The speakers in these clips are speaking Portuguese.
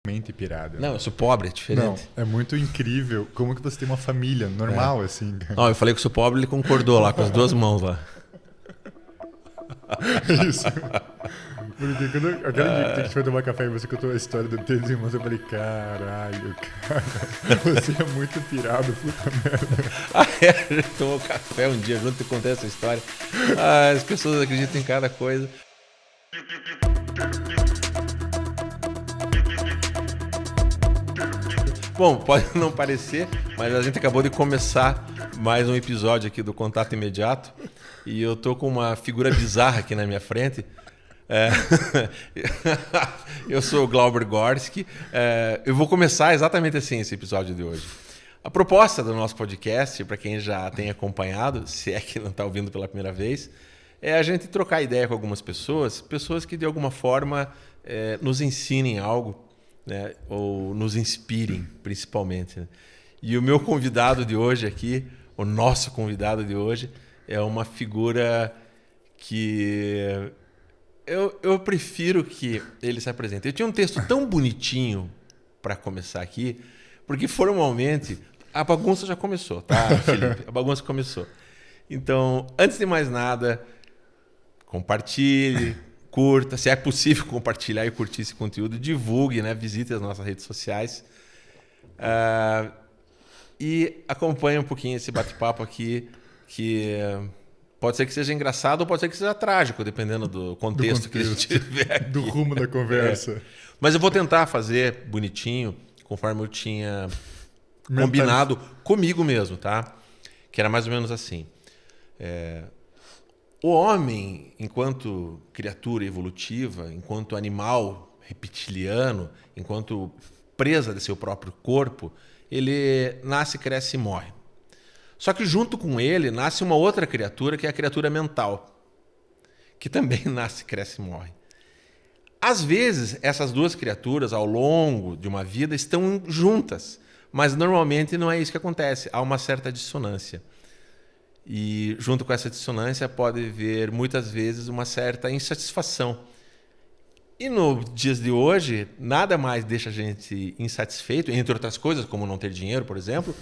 mente pirada. Não, eu sou pobre, é Não, diferente. é muito incrível como que você tem uma família normal, assim. Não, eu falei que eu sou pobre, ele concordou lá, com as duas mãos lá. Isso. Porque aquele dia que a gente foi tomar café e você contou a história do tênis irmãos, eu falei, caralho, cara, você é muito pirado, puta merda. Ah, é, a gente tomou café um dia junto e contei essa história. Ah, as pessoas acreditam em cada coisa. Bom, pode não parecer, mas a gente acabou de começar mais um episódio aqui do Contato Imediato e eu tô com uma figura bizarra aqui na minha frente. Eu sou o Glauber Gorski. Eu vou começar exatamente assim esse episódio de hoje. A proposta do nosso podcast, para quem já tem acompanhado, se é que não está ouvindo pela primeira vez, é a gente trocar ideia com algumas pessoas que de alguma forma nos ensinem algo, né, ou nos inspirem, principalmente. Né? E o meu convidado de hoje aqui, o nosso convidado de hoje, é uma figura que eu prefiro que ele se apresente. Eu tinha um texto tão bonitinho para começar aqui, porque formalmente a bagunça já começou, tá, Felipe? A bagunça começou. Então, antes de mais nada, compartilhe, curta, se é possível compartilhar e curtir esse conteúdo, divulgue, né? Visite as nossas redes sociais e acompanhe um pouquinho esse bate-papo aqui, que pode ser que seja engraçado ou pode ser que seja trágico, dependendo do contexto que a gente tiver aqui. Do rumo da conversa. Mas eu vou tentar fazer bonitinho, conforme eu tinha combinado comigo mesmo, tá? Que era mais ou menos assim. O homem, enquanto criatura evolutiva, enquanto animal reptiliano, enquanto presa de seu próprio corpo, ele nasce, cresce e morre. Só que junto com ele nasce uma outra criatura, que é a criatura mental, que também nasce, cresce e morre. Às vezes, essas duas criaturas, ao longo de uma vida, estão juntas, mas normalmente não é isso que acontece. Há uma certa dissonância. E junto com essa dissonância pode haver, muitas vezes, uma certa insatisfação. E nos dias de hoje, nada mais deixa a gente insatisfeito, entre outras coisas, como não ter dinheiro, por exemplo,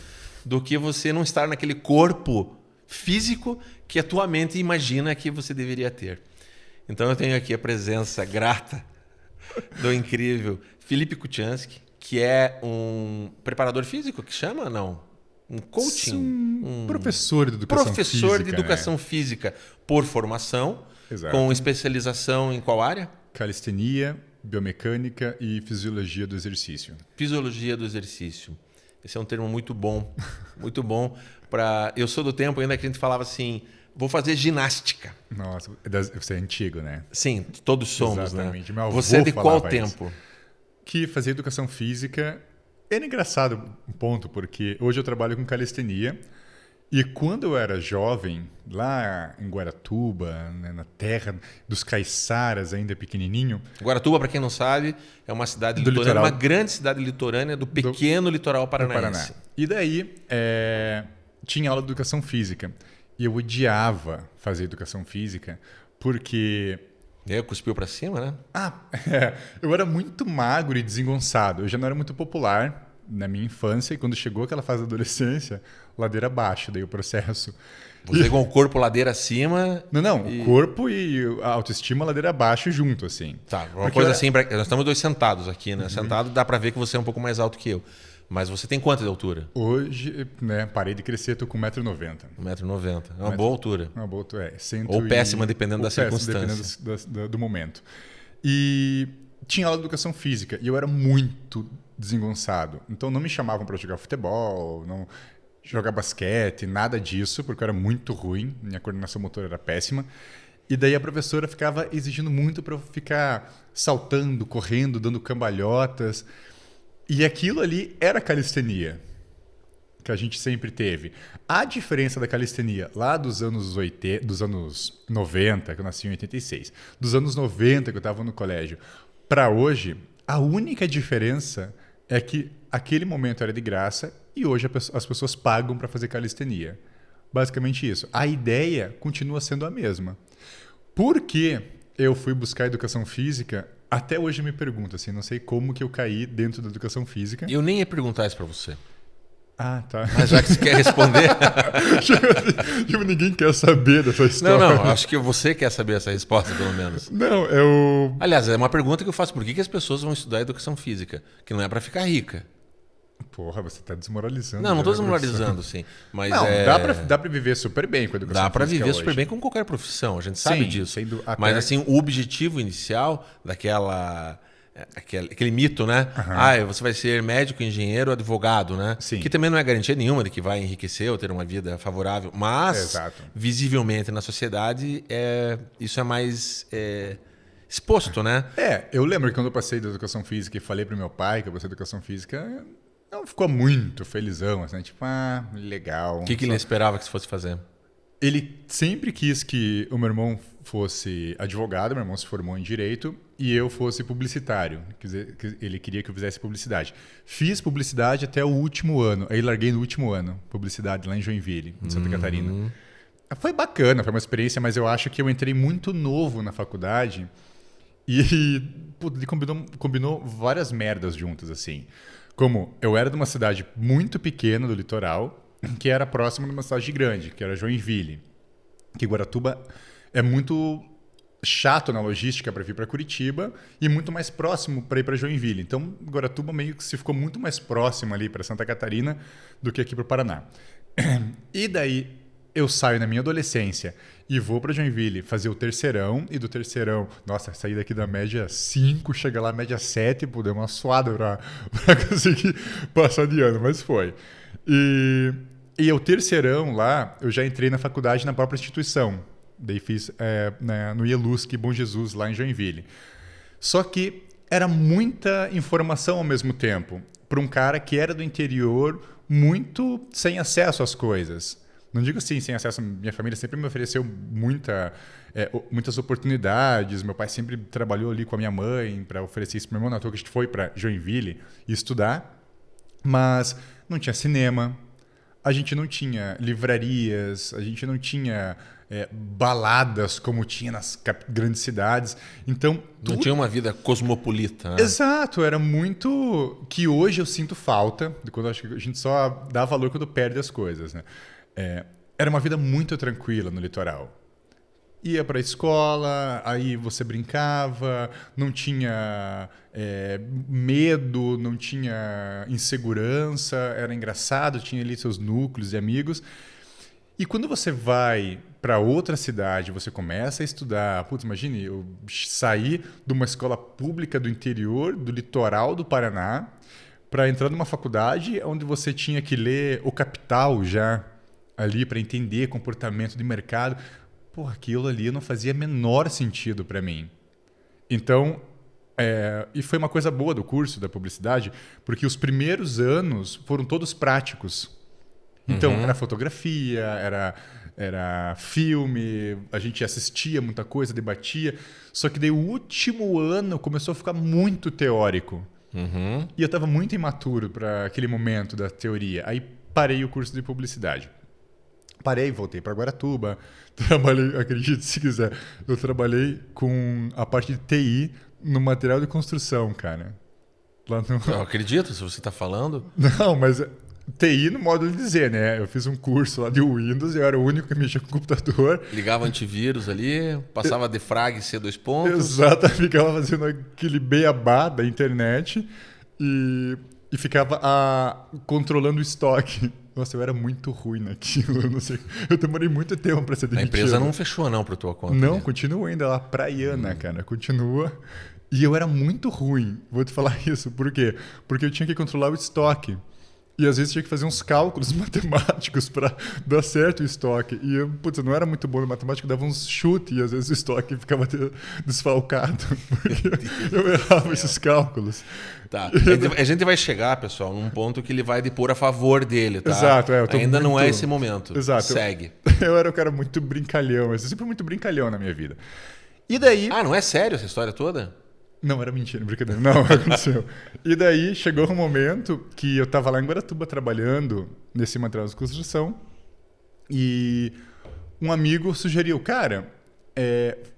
do que você não estar naquele corpo físico que a tua mente imagina que você deveria ter. Então eu tenho aqui a presença grata do incrível Felipe Kuchansky, que é um preparador físico, que chama? Não. Um coaching? Professor de educação física. Professor de educação física por formação, Exato. Com especialização em qual área? Calistenia, biomecânica e fisiologia do exercício. Fisiologia do exercício. Esse é um termo muito bom. Muito bom. Eu sou do tempo ainda que a gente falava assim, vou fazer ginástica. Nossa, você é antigo, né? Sim, todos somos, exatamente. né? Meu avô Você é de qual falava tempo? Isso. Que fazia educação física era engraçado um ponto, porque hoje eu trabalho com calistenia e quando eu era jovem, lá em Guaratuba, né, na terra dos caiçaras, ainda pequenininho... Guaratuba, para quem não sabe, é uma cidade litorânea, uma grande cidade litorânea do pequeno litoral paranaense. E daí, tinha aula de educação física. E eu odiava fazer educação física porque... Cuspiu para cima, né? Eu era muito magro e desengonçado. Eu já não era muito popular na minha infância. E quando chegou aquela fase da adolescência, ladeira abaixo, daí o processo. Você com o corpo ladeira acima... Não. Corpo e a autoestima ladeira abaixo junto, assim. Tá, uma coisa assim... Nós estamos dois sentados aqui, né? Sentado dá para ver que você é um pouco mais alto que eu. Mas você tem quanto de altura? Hoje, né, parei de crescer, tô com 1,90 m. 1,90 m. É uma boa altura. Uma boa altura, Ou péssima, dependendo da circunstância. Dependendo do momento. E tinha aula de educação física e eu era muito desengonçado. Então não me chamavam para jogar futebol, não jogar basquete, nada disso, porque eu era muito ruim, minha coordenação motora era péssima. E daí a professora ficava exigindo muito para eu ficar saltando, correndo, dando cambalhotas. E aquilo ali era calistenia, que a gente sempre teve. A diferença da calistenia lá dos anos 90, que eu nasci em 86, dos anos 90, que eu estava no colégio, para hoje, a única diferença é que aquele momento era de graça e hoje as pessoas pagam para fazer calistenia. Basicamente isso. A ideia continua sendo a mesma. Por que eu fui buscar educação física Até hoje eu me pergunto, assim, não sei como que eu caí dentro da educação física. Eu nem ia perguntar isso pra você. Ah, tá. Mas já que você quer responder... Tipo, ninguém quer saber dessa história. Não, acho que você quer saber essa resposta, pelo menos. Não, eu... Aliás, é uma pergunta que eu faço. Por que as pessoas vão estudar educação física? Que não é pra ficar rica. Porra, você tá desmoralizando. Não tô a minha desmoralizando, sim. Mas profissão. Não, dá pra viver super bem com a educação dá pra física viver hoje. super bem com qualquer profissão, a gente sabe Sim, disso. sendo até- Mas assim, o objetivo inicial aquele mito, né? Você vai ser médico, engenheiro, advogado, né? Sim. Que também não é garantia nenhuma de que vai enriquecer ou ter uma vida favorável. Mas, Exato. visivelmente na sociedade, isso é mais exposto, né? Eu lembro que quando eu passei da educação física e falei pro meu pai que eu passei da educação física, não ficou muito felizão, assim, tipo, legal. O que ele esperava que você fosse fazer? Ele sempre quis que o meu irmão fosse advogado, meu irmão se formou em Direito, e eu fosse publicitário. Quer dizer, ele queria que eu fizesse publicidade. Fiz publicidade até o último ano, aí larguei no último ano, publicidade lá em Joinville, em Santa Catarina. Foi bacana, foi uma experiência, mas eu acho que eu entrei muito novo na faculdade e putz, ele combinou várias merdas juntas, assim. Como eu era de uma cidade muito pequena do litoral, que era próximo de uma cidade grande, que era Joinville. Que Guaratuba é muito chato na logística para vir para Curitiba e muito mais próximo para ir para Joinville. Então, Guaratuba meio que se ficou muito mais próximo ali para Santa Catarina do que aqui para o Paraná. E daí eu saio na minha adolescência e vou para Joinville fazer o terceirão, e do terceirão, nossa, sair daqui da média 5, chegar lá média 7, pô, deu uma suada para conseguir passar de ano, mas foi. E o terceirão lá, eu já entrei na faculdade na própria instituição. Daí fiz no IELUSC Bom Jesus, lá em Joinville. Só que era muita informação ao mesmo tempo, para um cara que era do interior, muito sem acesso às coisas. Não digo assim, sem acesso, minha família sempre me ofereceu muitas oportunidades, meu pai sempre trabalhou ali com a minha mãe para oferecer isso para o meu irmão, na toa que a gente foi para Joinville estudar, mas não tinha cinema, a gente não tinha livrarias, a gente não tinha baladas como tinha nas grandes cidades. Então, não tinha uma vida cosmopolita, né? Exato, era muito que hoje eu sinto falta, de quando acho que a gente só dá valor quando perde as coisas, né? Era uma vida muito tranquila no litoral. Ia para a escola, aí você brincava, não tinha medo, não tinha insegurança, era engraçado, tinha ali seus núcleos de amigos. E quando você vai para outra cidade, você começa a estudar, putz, imagine, eu saí de uma escola pública do interior, do litoral do Paraná, para entrar numa faculdade onde você tinha que ler O Capital já, ali para entender comportamento de mercado. Porra, aquilo ali não fazia menor sentido para mim. Então, e foi uma coisa boa do curso da publicidade, porque os primeiros anos foram todos práticos. Então, era fotografia, era filme, a gente assistia muita coisa, debatia. Só que daí o último ano começou a ficar muito teórico. E eu estava muito imaturo para aquele momento da teoria. Aí parei o curso de publicidade. Parei, voltei para Guaratuba, trabalhei, acredite se quiser, eu trabalhei com a parte de TI no material de construção, cara. Lá no... Eu acredito, se você está falando. Não, mas TI no modo de dizer, né? Eu fiz um curso lá de Windows e eu era o único que mexia com o computador. Ligava antivírus ali, passava defrag C2 pontos. Exato, ficava fazendo aquele beabá da internet e ficava controlando o estoque. Nossa, eu era muito ruim naquilo, eu não sei. Eu demorei muito tempo para ser demitido. A empresa não fechou não por tua conta. Não, continua ainda lá, praiana, cara, continua. E eu era muito ruim, vou te falar isso. Por quê? Porque eu tinha que controlar o estoque. E às vezes tinha que fazer uns cálculos matemáticos para dar certo o estoque. E eu, putz, eu não era muito bom em matemática, dava uns chutes e às vezes o estoque ficava desfalcado, porque eu errava esses cálculos. Tá. A gente vai chegar, pessoal, num ponto que ele vai depor a favor dele, tá? Exato, ainda não é esse momento. Exato. Segue. Eu era um cara muito brincalhão, eu sempre fui muito brincalhão na minha vida. E daí... Ah, não é sério essa história toda? Não, era mentira, brincadeira. Não, aconteceu. E daí chegou um momento que eu estava lá em Guaratuba trabalhando nesse material de construção e um amigo sugeriu, cara,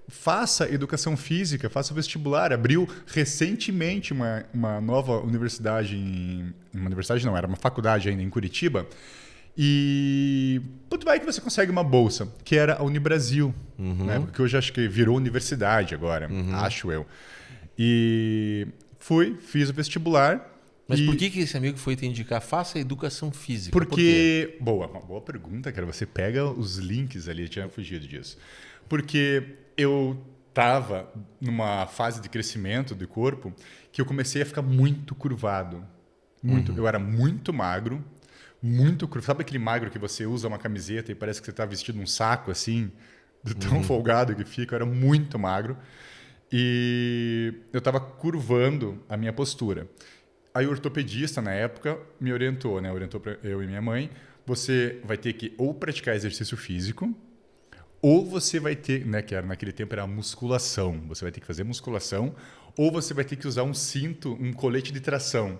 faça educação física, faça o vestibular. Abriu recentemente uma nova universidade, uma universidade não, era uma faculdade ainda em Curitiba, e tudo vai que você consegue uma bolsa, que era a Unibrasil, né? Porque hoje acho que virou universidade agora, acho eu. E fiz o vestibular. Mas por que esse amigo foi te indicar? Faça educação física. Porque, uma boa pergunta, cara. Você pega os links ali, eu tinha fugido disso. Porque eu estava numa fase de crescimento do corpo que eu comecei a ficar muito curvado. Eu era muito magro, muito curvado. Sabe aquele magro que você usa uma camiseta e parece que você está vestido um saco assim, de tão folgado que fica? Eu era muito magro e eu estava curvando a minha postura. Aí o ortopedista, na época, me orientou, né? Orientou para eu e minha mãe. Você vai ter que ou praticar exercício físico, ou você vai ter, né? Que era, naquele tempo era musculação. Você vai ter que fazer musculação, ou você vai ter que usar um cinto, um colete de tração.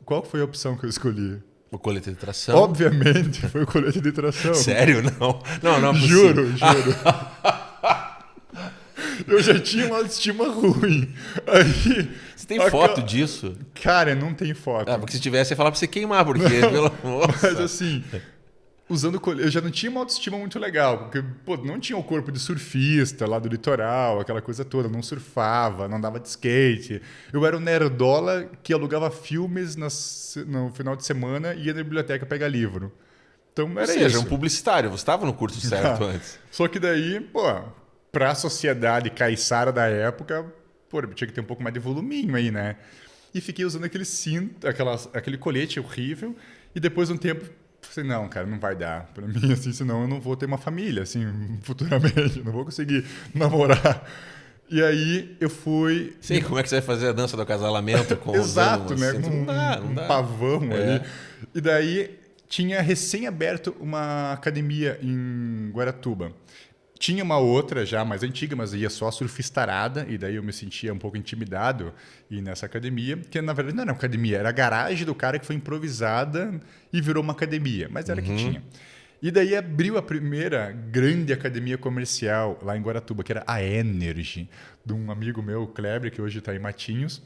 Qual foi a opção que eu escolhi? O colete de tração? Obviamente, foi o colete de tração. Sério? Não. Não é juro. Eu já tinha uma autoestima ruim. Aí, você tem foto disso? Cara, não tem foto. Porque se tivesse, ia falar pra você queimar, porque pelo amor. Mas assim, usando colete, eu já não tinha uma autoestima muito legal, porque não tinha o corpo de surfista lá do litoral, aquela coisa toda, não surfava, não andava de skate. Eu era um nerdola que alugava filmes no final de semana e ia na biblioteca pegar livro. Então era isso. Ou seja, um publicitário, você estava no curso certo antes. Só que daí, para a sociedade caiçara da época, tinha que ter um pouco mais de voluminho aí, né? E fiquei usando aquele cinto, aquele colete horrível, e depois de um tempo, falei, não, cara, não vai dar para mim, assim, senão eu não vou ter uma família, assim, futuramente, não vou conseguir namorar. E aí eu fui... Sim, como é que você vai fazer a dança do acasalamento com Exato, né? Com um pavão ali. E daí tinha recém-aberto uma academia em Guaratuba. Tinha uma outra já mais antiga, mas ia só surfistarada, e daí eu me sentia um pouco intimidado ir nessa academia, que na verdade não era uma academia, era a garagem do cara que foi improvisada e virou uma academia, mas era que tinha. E daí abriu a primeira grande academia comercial lá em Guaratuba, que era a Energy, de um amigo meu, o Kleber, que hoje está em Matinhos,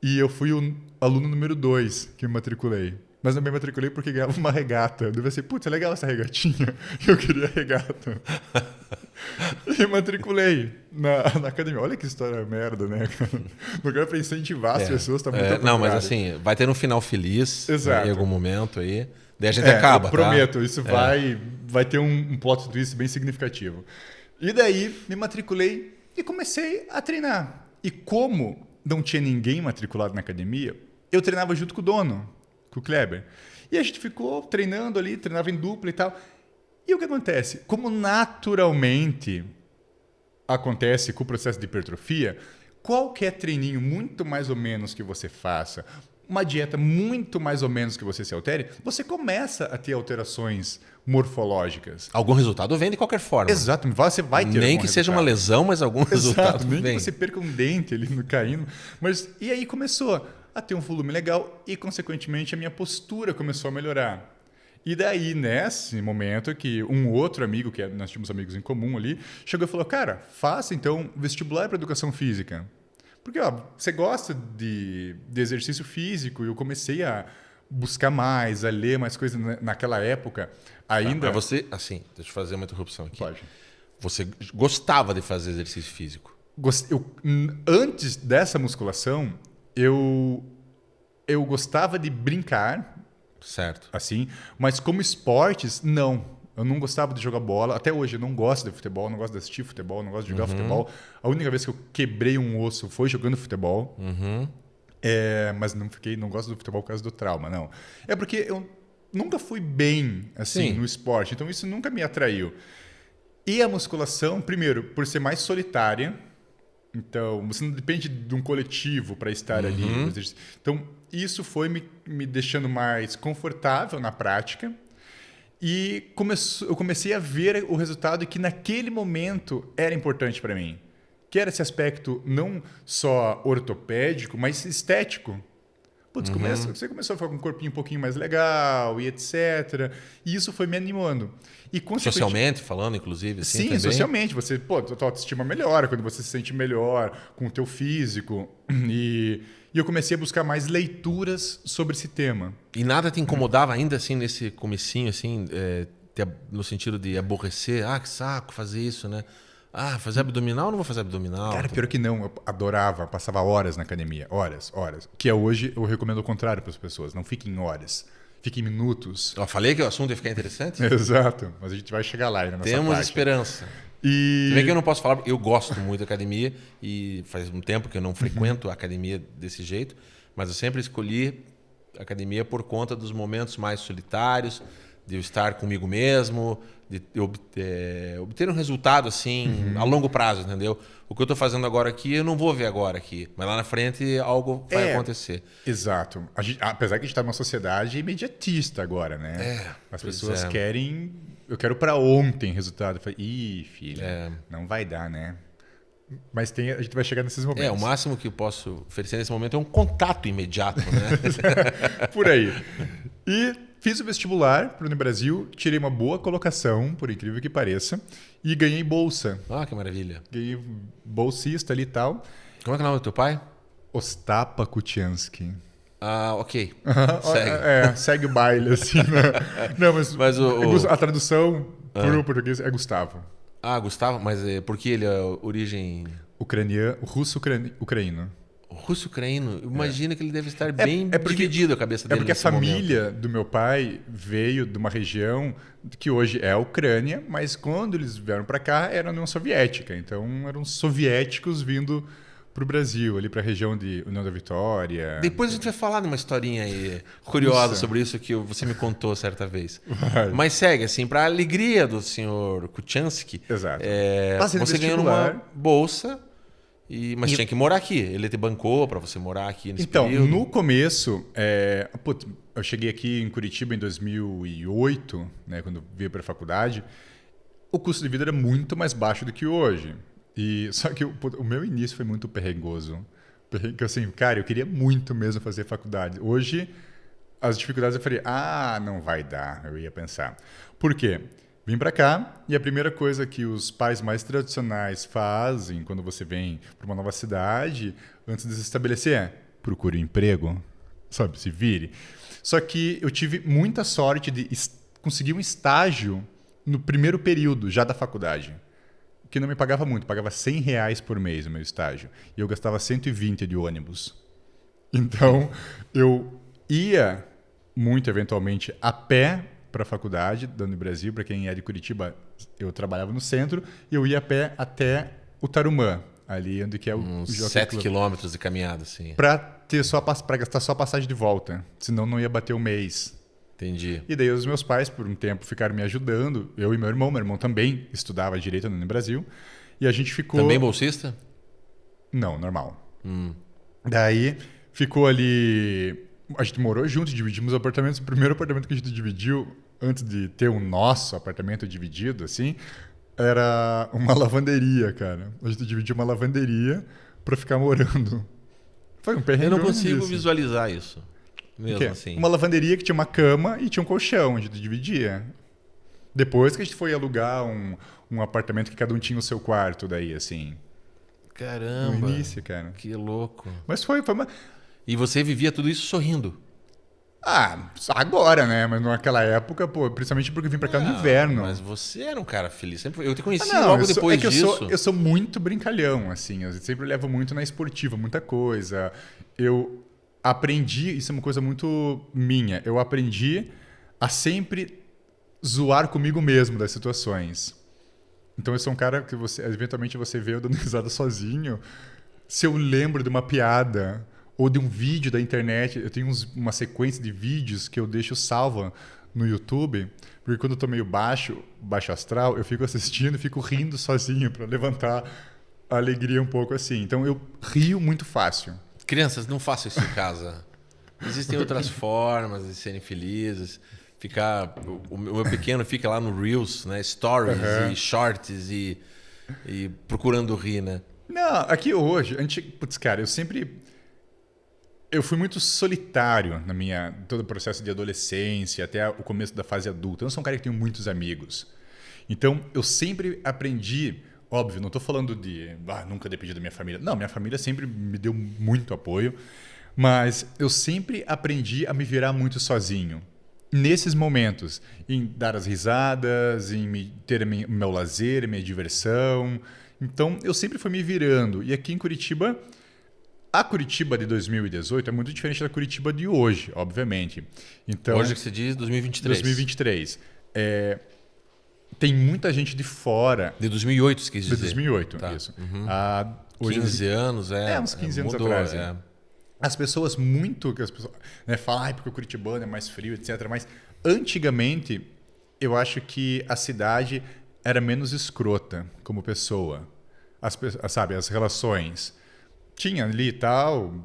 e eu fui o aluno número 2 que me matriculei. Mas não me matriculei porque ganhava uma regata. Eu devia ser, putz, é legal essa regatinha. Eu queria regata. E matriculei na academia. Olha que história merda, né? No lugar para incentivar as pessoas, tá muito não, mas assim, vai ter um final feliz em algum momento aí. Daí a gente acaba, eu prometo, isso vai ter um plot twist bem significativo. E daí me matriculei e comecei a treinar. E como não tinha ninguém matriculado na academia, eu treinava junto com o dono, com o Kleber. E a gente ficou treinando ali, treinava em dupla e tal. E o que acontece? Como naturalmente acontece com o processo de hipertrofia, qualquer treininho muito mais ou menos que você faça, uma dieta muito mais ou menos que você se altere, você começa a ter alterações morfológicas. Algum resultado vem de qualquer forma. Exato, você vai ter nem que seja uma lesão, mas algum resultado nem vem. Que você perca um dente ali caindo. Mas, e aí começou a ter um volume legal e, consequentemente, a minha postura começou a melhorar. E daí, nesse momento, que um outro amigo, que nós tínhamos amigos em comum ali, chegou e falou, cara, faça então vestibular para educação física. Porque você gosta de exercício físico e eu comecei a buscar mais, a ler mais coisas naquela época. Ainda. Mas você, assim, deixa eu fazer uma interrupção aqui. Pode. Você gostava de fazer exercício físico? Antes dessa musculação, eu gostava de brincar. Certo. Assim, mas como esportes, não. Eu não gostava de jogar bola. Até hoje eu não gosto de futebol, não gosto de assistir futebol, não gosto de jogar futebol. A única vez que eu quebrei um osso foi jogando futebol. Mas não gosto do futebol por causa do trauma, não. É porque eu nunca fui bem assim no esporte, então isso nunca me atraiu. E a musculação, primeiro, por ser mais solitária, então você não depende de um coletivo para estar ali. Então isso foi me deixando mais confortável na prática. E eu comecei a ver o resultado que naquele momento era importante para mim. Que era esse aspecto não só ortopédico, mas estético. Putz, você começou a ficar com um corpinho um pouquinho mais legal e etc. E isso foi me animando. E, socialmente falando, inclusive, assim, sim, também? Socialmente. Você, a tua autoestima melhora quando você se sente melhor com o teu físico. E eu comecei a buscar mais leituras sobre esse tema. E nada te incomodava ainda, assim, nesse comecinho, assim, no sentido de aborrecer? Ah, que saco fazer isso, né? Ah, fazer abdominal? Não vou fazer abdominal. Cara, pior que não. Eu adorava. Passava horas na academia. Horas, horas. Que hoje eu recomendo o contrário para as pessoas. Não fiquem horas. Fiquem minutos. Eu falei que o assunto ia ficar interessante? Exato. Mas a gente vai chegar lá ainda nessa Temos parte. esperança. E... Também que eu não posso falar, eu gosto muito da academia e faz um tempo que eu não frequento a academia desse jeito, mas eu sempre escolhi a academia por conta dos momentos mais solitários, de eu estar comigo mesmo, de obter um resultado assim a longo prazo, entendeu? O que eu estou fazendo agora aqui, eu não vou ver agora aqui, mas lá na frente algo vai acontecer. Exato. Apesar que a gente está numa sociedade imediatista agora, né? As pessoas querem... Eu quero para ontem resultado. Eu falei, ih, filho, não vai dar, né? Mas a gente vai chegar nesses momentos. O máximo que eu posso oferecer nesse momento é um contato imediato, né? Por aí. E fiz o vestibular para o Unibrasil, tirei uma boa colocação, por incrível que pareça, e ganhei bolsa. Ah, que maravilha. Ganhei bolsista ali e tal. Como é que é o nome do teu pai? Ostapa Kutiansky. Ah, ok. Segue. Segue o baile, assim. Né? Não, mas a tradução para o português é Gustavo. Ah, Gustavo, mas por que ele é origem... Ucraniano, russo-ucraíno. Russo-ucraíno, imagina que ele deve estar bem dividido a cabeça dele. É porque a família do meu pai veio de uma região que hoje é a Ucrânia, mas quando eles vieram para cá era a União Soviética. Então eram soviéticos vindo para o Brasil, ali para a região de União da Vitória. Depois a gente vai falar de uma historinha aí curiosa sobre isso que você me contou certa vez. Mas segue, assim, para a alegria do senhor Kutiansky, exato. Você ganhou uma bolsa, mas tinha que morar aqui. Ele te bancou para você morar aqui nesse período? Então, no começo, eu cheguei aqui em Curitiba em 2008, né, quando eu vim para a faculdade, o custo de vida era muito mais baixo do que hoje. Só que o meu início foi muito perrengoso. Porque, assim, cara, eu queria muito mesmo fazer faculdade. Hoje, as dificuldades eu falei, não vai dar, eu ia pensar. Por quê? Vim para cá e a primeira coisa que os pais mais tradicionais fazem quando você vem para uma nova cidade, antes de se estabelecer, procure um emprego, sabe, se vire. Só que eu tive muita sorte de conseguir um estágio no primeiro período, já da faculdade. Que não me pagava muito, pagava R$100 por mês o meu estágio. E eu gastava 120 de ônibus. Então, eu ia muito, eventualmente, a pé para a faculdade, do Brasil. Para quem é de Curitiba, eu trabalhava no centro. E eu ia a pé até o Tarumã, ali onde que é uns 7 quilômetros de caminhada, sim. Para gastar só a passagem de volta. Senão não ia bater o mês. Entendi. E daí os meus pais, por um tempo, ficaram me ajudando. Eu e meu irmão. Meu irmão também estudava Direito no Brasil. E a gente ficou... Também bolsista? Não, normal. Daí ficou ali... A gente morou junto, dividimos apartamentos. O primeiro apartamento que a gente dividiu, antes de ter o nosso apartamento dividido, assim, era uma lavanderia, cara. A gente dividiu uma lavanderia para ficar morando. Foi um perrengue. Eu não consigo visualizar isso. Mesmo assim. Uma lavanderia que tinha uma cama e tinha um colchão, a gente dividia. Depois que a gente foi alugar um apartamento que cada um tinha o seu quarto, daí, assim. Caramba. No início, cara. Que louco. Mas foi uma... E você vivia tudo isso sorrindo? Agora, né? Mas naquela época, principalmente porque eu vim pra cá no inverno. Mas você era um cara feliz. Eu te conheci logo depois disso. Eu sou muito brincalhão, assim. Eu sempre levo muito na esportiva, muita coisa. Eu aprendi, isso é uma coisa muito minha, eu aprendi a sempre zoar comigo mesmo das situações. Então eu sou um cara que eventualmente você vê eu dando risada sozinho. Se eu lembro de uma piada ou de um vídeo da internet, eu tenho uma sequência de vídeos que eu deixo salva no YouTube, porque quando eu tô meio baixo astral, eu fico assistindo e fico rindo sozinho para levantar a alegria um pouco assim. Então eu rio muito fácil. Crianças, não façam isso em casa. Existem outras formas de serem felizes. O meu pequeno fica lá no Reels, né? Stories e Shorts e procurando rir, né? Não, aqui hoje, cara, eu fui muito solitário na todo o processo de adolescência até o começo da fase adulta. Eu não sou um cara que tem muitos amigos. Então, eu sempre aprendi, óbvio, não estou falando de nunca dependi da minha família. Não, minha família sempre me deu muito apoio, mas eu sempre aprendi a me virar muito sozinho. Nesses momentos, em dar as risadas, em ter meu lazer, minha diversão. Então, eu sempre fui me virando. E aqui em Curitiba, a Curitiba de 2018 é muito diferente da Curitiba de hoje, obviamente. Então, Hoje que se diz 2023. 2023. Tem muita gente de fora. De 2008, você quis dizer. De 2008, Tá. isso. Uhum. Hoje, 15 anos, uns 15 anos mudou, atrás. As pessoas falam, porque o curitibano é mais frio, etc. Mas antigamente, eu acho que a cidade era menos escrota como pessoa. As relações tinha ali e tal,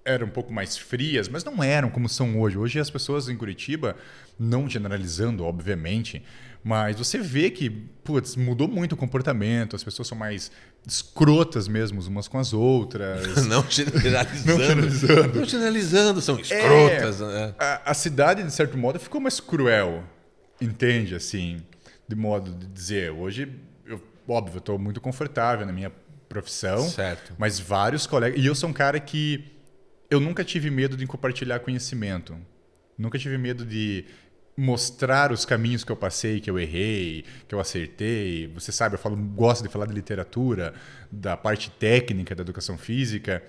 eram um pouco mais frias, mas não eram como são hoje. Hoje as pessoas em Curitiba, não generalizando, obviamente, mas você vê que mudou muito o comportamento, as pessoas são mais escrotas mesmo umas com as outras. Não generalizando. Não generalizando. Não generalizando, são escrotas. Né? A cidade, de certo modo, ficou mais cruel, entende? Assim, de modo de dizer. Hoje, óbvio, eu estou muito confortável na minha profissão, Certo. mas vários colegas... E eu sou um cara que eu nunca tive medo de compartilhar conhecimento. Nunca tive medo de mostrar os caminhos que eu passei, que eu errei, que eu acertei. Você sabe, gosto de falar de literatura, da parte técnica da educação física.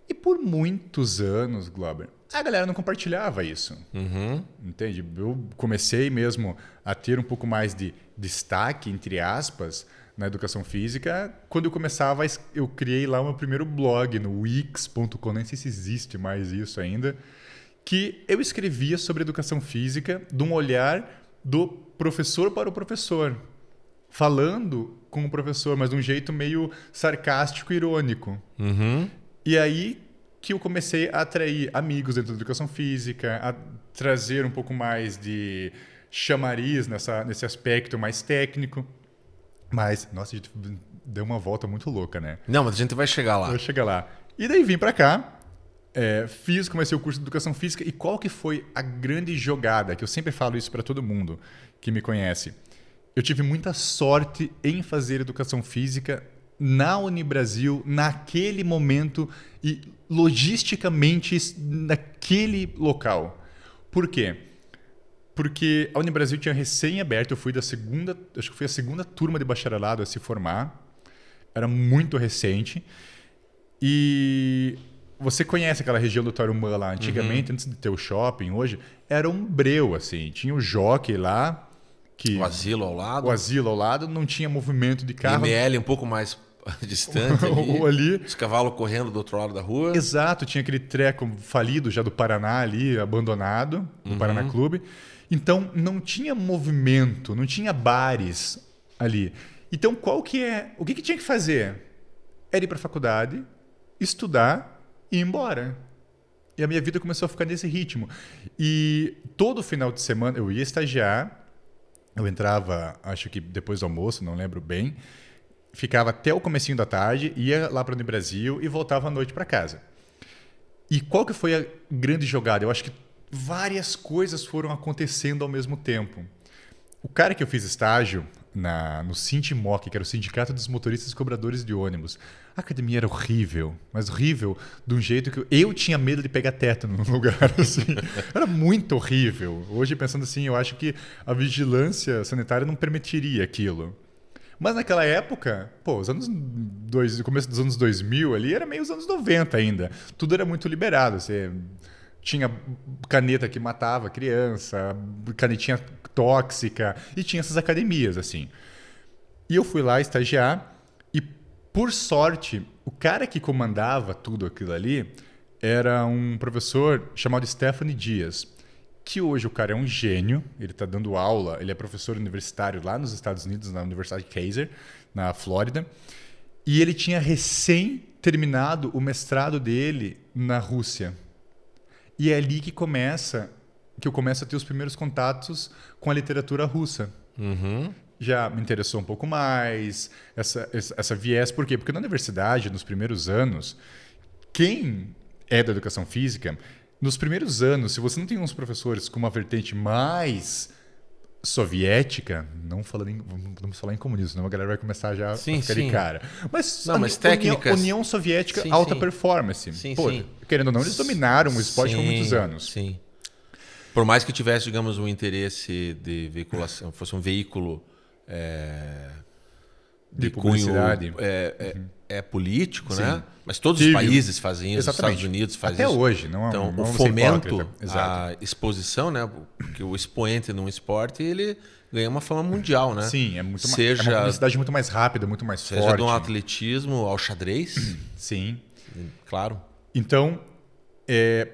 E por muitos anos, Glauber, a galera não compartilhava isso. Uhum. Entende? Eu comecei mesmo a ter um pouco mais de destaque, entre aspas, na educação física. Quando eu criei lá o meu primeiro blog no wix.com, nem sei se existe mais isso ainda, que eu escrevia sobre educação física de um olhar do professor para o professor, falando com o professor, mas de um jeito meio sarcástico e irônico. Uhum. E aí que eu comecei a atrair amigos dentro da educação física, a trazer um pouco mais de chamariz nesse aspecto mais técnico. Mas, nossa, a gente deu uma volta muito louca, né? Não, mas a gente vai chegar lá. Vai chegar lá. E daí vim pra cá, comecei o curso de Educação Física. E qual que foi a grande jogada? Que eu sempre falo isso para todo mundo que me conhece. Eu tive muita sorte em fazer Educação Física na Unibrasil, naquele momento e logisticamente naquele local. Por quê? Porque a Unibrasil tinha recém-aberto, eu fui acho que foi a segunda turma de bacharelado a se formar. Era muito recente. E você conhece aquela região do Tarumã lá? Antigamente, antes de ter o shopping, hoje, era um breu, assim. Tinha o Jockey lá. O asilo ao lado. O asilo ao lado, não tinha movimento de carro. ML um pouco mais distante ali. Os cavalos correndo do outro lado da rua. Exato, tinha aquele treco falido já do Paraná ali, abandonado, do Paraná Clube. Então, não tinha movimento, não tinha bares ali. Então, o que tinha que fazer? Era ir para a faculdade, estudar e ir embora. E a minha vida começou a ficar nesse ritmo. E todo final de semana eu ia estagiar, eu entrava, acho que depois do almoço, não lembro bem, ficava até o comecinho da tarde, ia lá para o Brasil e voltava à noite para casa. E qual que foi a grande jogada? Eu acho que várias coisas foram acontecendo ao mesmo tempo. O cara que eu fiz estágio no Sintimoc, que era o Sindicato dos Motoristas e Cobradores de Ônibus, a academia era horrível, mas horrível de um jeito que eu tinha medo de pegar teto no lugar. Assim. Era muito horrível. Hoje, pensando assim, eu acho que a vigilância sanitária não permitiria aquilo. Mas naquela época, o começo dos anos 2000 ali, era meio os anos 90 ainda. Tudo era muito liberado. Você tinha caneta que matava criança, canetinha tóxica, e tinha essas academias, assim. E eu fui lá estagiar, e por sorte, o cara que comandava tudo aquilo ali era um professor chamado Stephanie Dias, que hoje o cara é um gênio, ele está dando aula, ele é professor universitário lá nos Estados Unidos, na Universidade Kaiser, na Flórida, e ele tinha recém terminado o mestrado dele na Rússia. E é ali que eu começo a ter os primeiros contatos com a literatura russa. Uhum. Já me interessou um pouco mais essa viés. Por quê? Porque na universidade, nos primeiros anos, quem é da educação física, nos primeiros anos, se você não tem uns professores com uma vertente mais soviética, não vamos falar em comunismo, senão a galera vai começar já a Sim, ficar de sim. cara. Mas, Não, mas técnicas... União Soviética, Sim, alta sim. performance. Sim, Pô, sim. querendo ou não, eles dominaram o esporte por muitos Sim, anos. Sim. Por mais que tivesse, digamos, um interesse de veiculação, fosse um veículo De cunho publicidade. político, Sim. né? Mas todos os Tive. países fazem isso, os Exatamente. Estados Unidos fazem Até isso. hoje, não Então, não o vamos ser fomento, hipócrita. Exato. a exposição, né? Porque o expoente num esporte, ele ganha uma fama mundial, né? Sim, é uma Seja publicidade muito mais rápida, muito mais seja forte. do atletismo ao xadrez, Sim. claro. Então,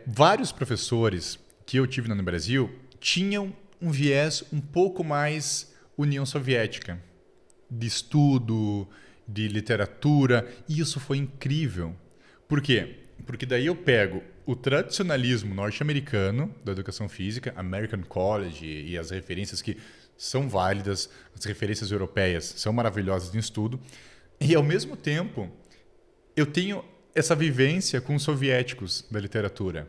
vários professores que eu tive no Brasil tinham um viés um pouco mais União Soviética, de estudo, de literatura, e isso foi incrível. Por quê? Porque daí eu pego o tradicionalismo norte-americano da educação física, American College e as referências que são válidas, as referências europeias são maravilhosas em estudo, e ao mesmo tempo eu tenho essa vivência com os soviéticos da literatura.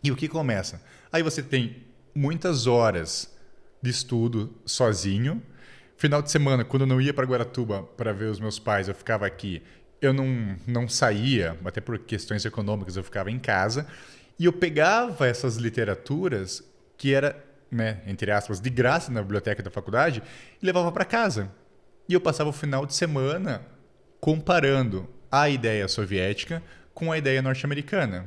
E o que começa? Aí você tem muitas horas de estudo sozinho. Final de semana, quando eu não ia para Guaratuba para ver os meus pais, eu ficava aqui. Eu não saía, até por questões econômicas, eu ficava em casa. E eu pegava essas literaturas, que era, né, entre aspas, de graça na biblioteca da faculdade, e levava para casa. E eu passava o final de semana comparando a ideia soviética com a ideia norte-americana.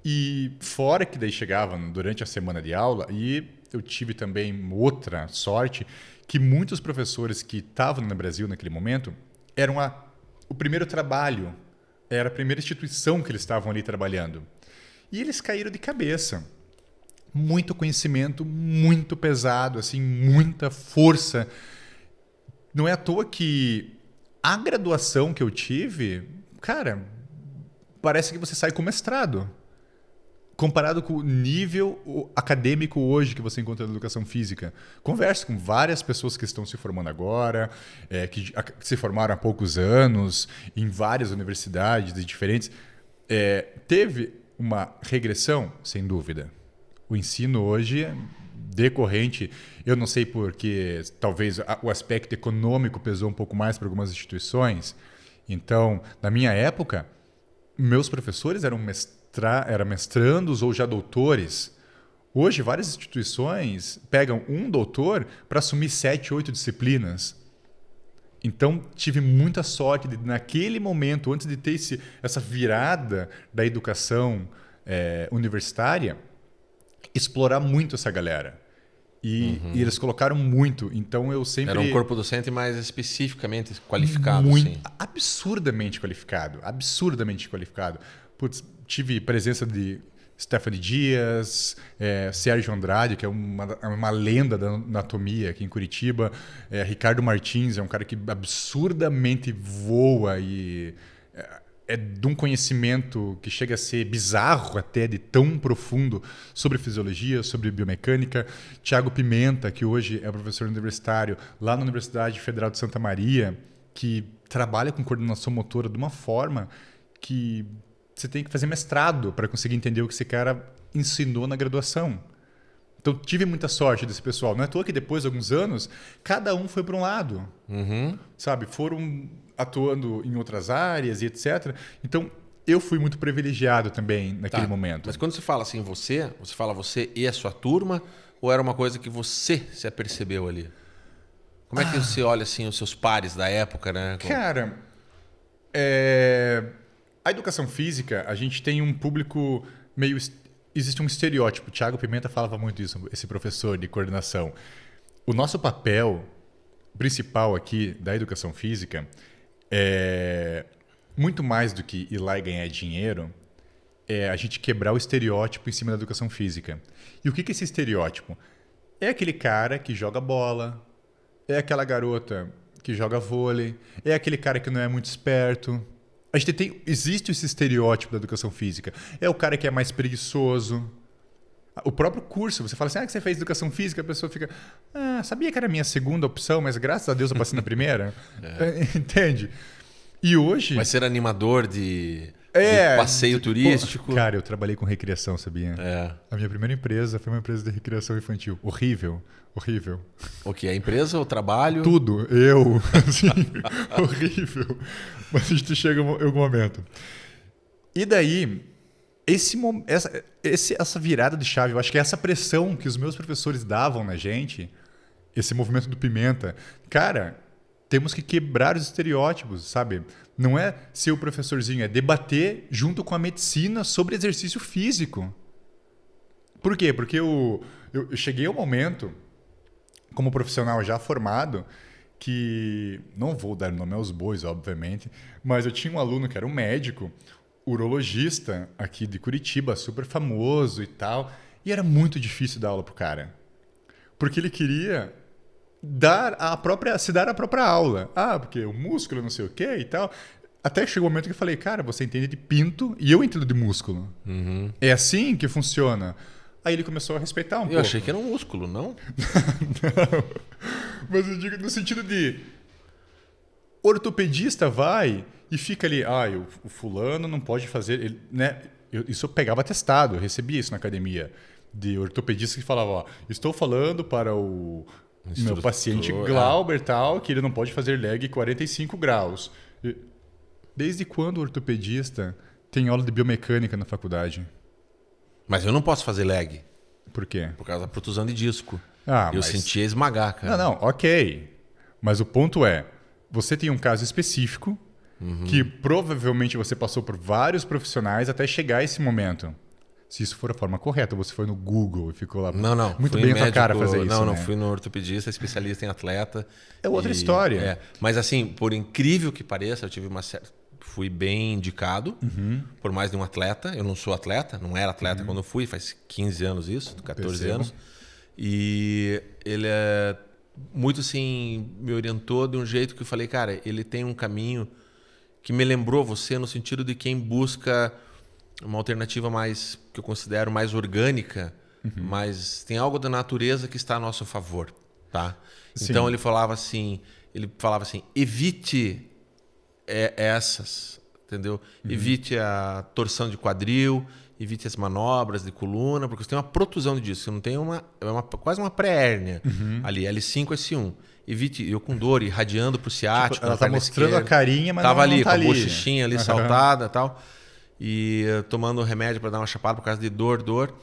E fora que daí chegava durante a semana de aula, e eu tive também outra sorte, que muitos professores que estavam no Brasil naquele momento eram o primeiro trabalho, era a primeira instituição que eles estavam ali trabalhando. E eles caíram de cabeça. Muito conhecimento, muito pesado, assim, muita força. Não é à toa que a graduação que eu tive, cara, parece que você sai com mestrado. Comparado com o nível acadêmico hoje que você encontra na educação física. Converso com várias pessoas que estão se formando agora, que se formaram há poucos anos, em várias universidades diferentes. Teve uma regressão, sem dúvida. O ensino hoje é decorrente, eu não sei porque talvez o aspecto econômico pesou um pouco mais para algumas instituições. Então, na minha época, meus professores eram mestrandos ou já doutores. Hoje, várias instituições pegam um doutor para assumir 7, 8 disciplinas. Então, tive muita sorte de, naquele momento, antes de ter essa virada da educação universitária, explorar muito essa galera. E eles colocaram muito. Então, eu sempre... Era um corpo docente mais especificamente qualificado. Muito, Assim. absurdamente qualificado. Absurdamente qualificado. Putz, tive presença de Stephanie Dias, Sérgio Andrade, que é uma lenda da anatomia aqui em Curitiba. Ricardo Martins é um cara que absurdamente voa e é de um conhecimento que chega a ser bizarro até, de tão profundo sobre fisiologia, sobre biomecânica. Tiago Pimenta, que hoje é professor universitário lá na Universidade Federal de Santa Maria, que trabalha com coordenação motora de uma forma que você tem que fazer mestrado para conseguir entender o que esse cara ensinou na graduação. Então, tive muita sorte desse pessoal. Não é à toa que depois de alguns anos, cada um foi para um lado. Sabe? Foram atuando em outras áreas e etc. Então, eu fui muito privilegiado também naquele momento. Mas quando você fala assim, você fala você e a sua turma, ou era uma coisa que você se apercebeu ali? Como é que você olha assim os seus pares da época, né? Cara, a educação física, a gente tem um público meio... Existe um estereótipo. Tiago Pimenta falava muito isso, esse professor de coordenação. O nosso papel principal aqui da educação física é muito mais do que ir lá e ganhar dinheiro, é a gente quebrar o estereótipo em cima da educação física. E o que é esse estereótipo? É aquele cara que joga bola, é aquela garota que joga vôlei, é aquele cara que não é muito esperto. Existe esse estereótipo da educação física. É o cara que é mais preguiçoso. O próprio curso, você fala assim, que você fez educação física, a pessoa fica, sabia que era a minha segunda opção, mas graças a Deus eu passei na primeira. Entende? E hoje... Vai ser animador de de passeio turístico. Pô, cara, eu trabalhei com recreação, sabia? É. A minha primeira empresa foi uma empresa de recreação infantil. Horrível, horrível. O que? A empresa, o trabalho? Tudo, eu, assim, horrível. Mas a gente chega em algum momento. E daí, essa virada de chave, eu acho que é essa pressão que os meus professores davam na gente, esse movimento do Pimenta, cara, temos que quebrar os estereótipos, sabe? Não é ser o professorzinho, é debater junto com a medicina sobre exercício físico. Por quê? Porque eu cheguei ao momento, como profissional já formado, que não vou dar nome aos bois, obviamente, mas eu tinha um aluno que era um médico, urologista aqui de Curitiba, super famoso e tal, e era muito difícil dar aula pro cara. Porque ele queria se dar a própria aula. Ah, porque o músculo não sei o quê e tal. Até chegou o momento que eu falei, cara, você entende de pinto e eu entendo de músculo. Uhum. É assim que funciona. Aí ele começou a respeitar um pouco. Eu achei que era um músculo, não? Não. Mas eu digo no sentido de ortopedista vai e fica ali, o fulano não pode fazer, ele, né? Isso eu pegava atestado, eu recebia isso na academia de ortopedista que falava, ó, estou falando para o meu paciente Glauber tal, que ele não pode fazer leg 45 graus. Desde quando o ortopedista tem aula de biomecânica na faculdade? Mas eu não posso fazer leg. Por quê? Por causa da protusão de disco. Eu mas... sentia esmagar, cara. Não, ok. Mas o ponto é, você tem um caso específico que provavelmente você passou por vários profissionais até chegar a esse momento. Se isso for a forma correta, você foi no Google e ficou lá. Não. Muito bem a tua cara fazer isso. Não, né? fui no ortopedista, especialista em atleta. É outra história. Mas assim, por incrível que pareça, eu tive fui bem indicado por mais de um atleta. Eu não sou atleta, não era atleta quando eu fui, faz 15 anos isso, 14 anos. E ele é muito assim, me orientou de um jeito que eu falei, cara, ele tem um caminho que me lembrou você no sentido de quem busca uma alternativa mais, que eu considero mais orgânica, mas tem algo da natureza que está a nosso favor, tá? Sim. Então ele falava assim, evite essas, entendeu? Evite a torção de quadril, evite as manobras de coluna, porque você tem uma protusão de disco, você não tem quase uma pré-hérnia ali, L5, S1. Evite, eu com dor, irradiando pro ciático. Tipo, ela tá mostrando esquerda, a carinha, mas tava não ali, tá com ali. A bochechinha ali saltada e tal. E tomando remédio para dar uma chapada por causa de dor.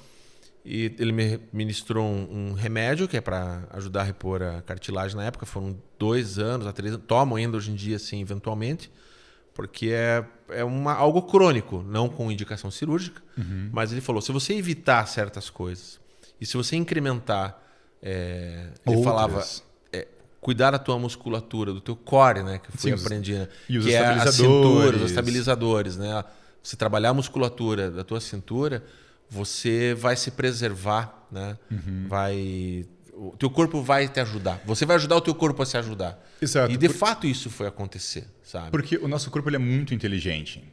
E ele me ministrou um remédio que é para ajudar a repor a cartilagem na época. Foram 2 anos a 3 anos. Tomam ainda hoje em dia, assim, eventualmente. Porque é algo crônico, não com indicação cirúrgica. Mas ele falou, se você evitar certas coisas e se você incrementar... ele falava... cuidar da tua musculatura, do teu core, né? Que eu fui aprendendo. E os que estabilizadores. É a cintura, os estabilizadores, né? Você trabalhar a musculatura da tua cintura, você vai se preservar, né? O teu corpo vai te ajudar. Você vai ajudar o teu corpo a se ajudar. Exato. E de fato isso foi acontecer, sabe? Porque o nosso corpo ele é muito inteligente.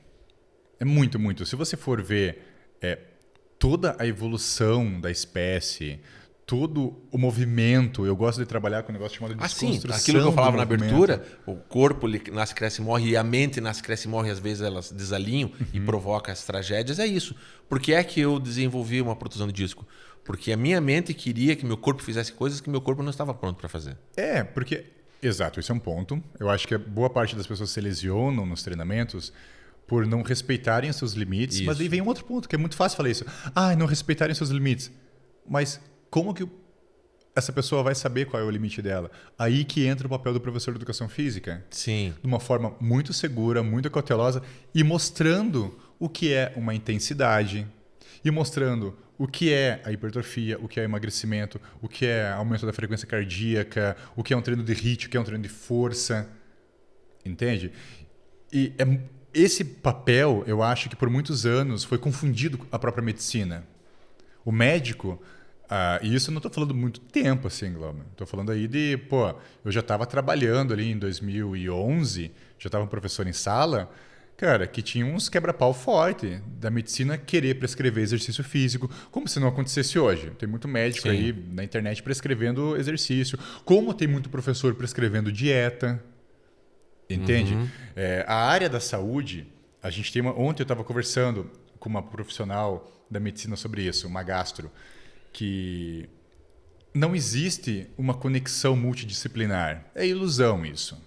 É muito, muito. Se você for ver toda a evolução da espécie, todo o movimento, eu gosto de trabalhar com um negócio chamado de desconstrução. Aquilo que eu falava na abertura, o corpo ele nasce, cresce e morre, e a mente nasce, cresce e morre, às vezes elas desalinham e provoca as tragédias, é isso. Por que é que eu desenvolvi uma protusão de disco? Porque a minha mente queria que meu corpo fizesse coisas que meu corpo não estava pronto para fazer. Porque... Exato, esse é um ponto. Eu acho que boa parte das pessoas se lesionam nos treinamentos por não respeitarem os seus limites, Isso. mas daí vem um outro ponto, que é muito fácil falar isso. Não respeitarem seus limites. Mas como que essa pessoa vai saber qual é o limite dela? Aí que entra o papel do professor de educação física. Sim. De uma forma muito segura, muito cautelosa e mostrando o que é uma intensidade e mostrando o que é a hipertrofia, o que é emagrecimento, o que é aumento da frequência cardíaca, o que é um treino de HIIT, o que é um treino de força. Entende? E esse papel, eu acho que por muitos anos foi confundido com a própria medicina. O médico... e isso eu não estou falando muito tempo, assim, Glauber. Estou falando aí de... eu já estava trabalhando ali em 2011, já estava um professor em sala, cara, que tinha uns quebra-pau forte da medicina querer prescrever exercício físico, como se não acontecesse hoje. Tem muito médico aí na internet prescrevendo exercício, como tem muito professor prescrevendo dieta. Entende? A área da saúde, A gente tem ontem eu estava conversando com uma profissional da medicina sobre isso, uma gastro, que não existe uma conexão multidisciplinar. É ilusão isso.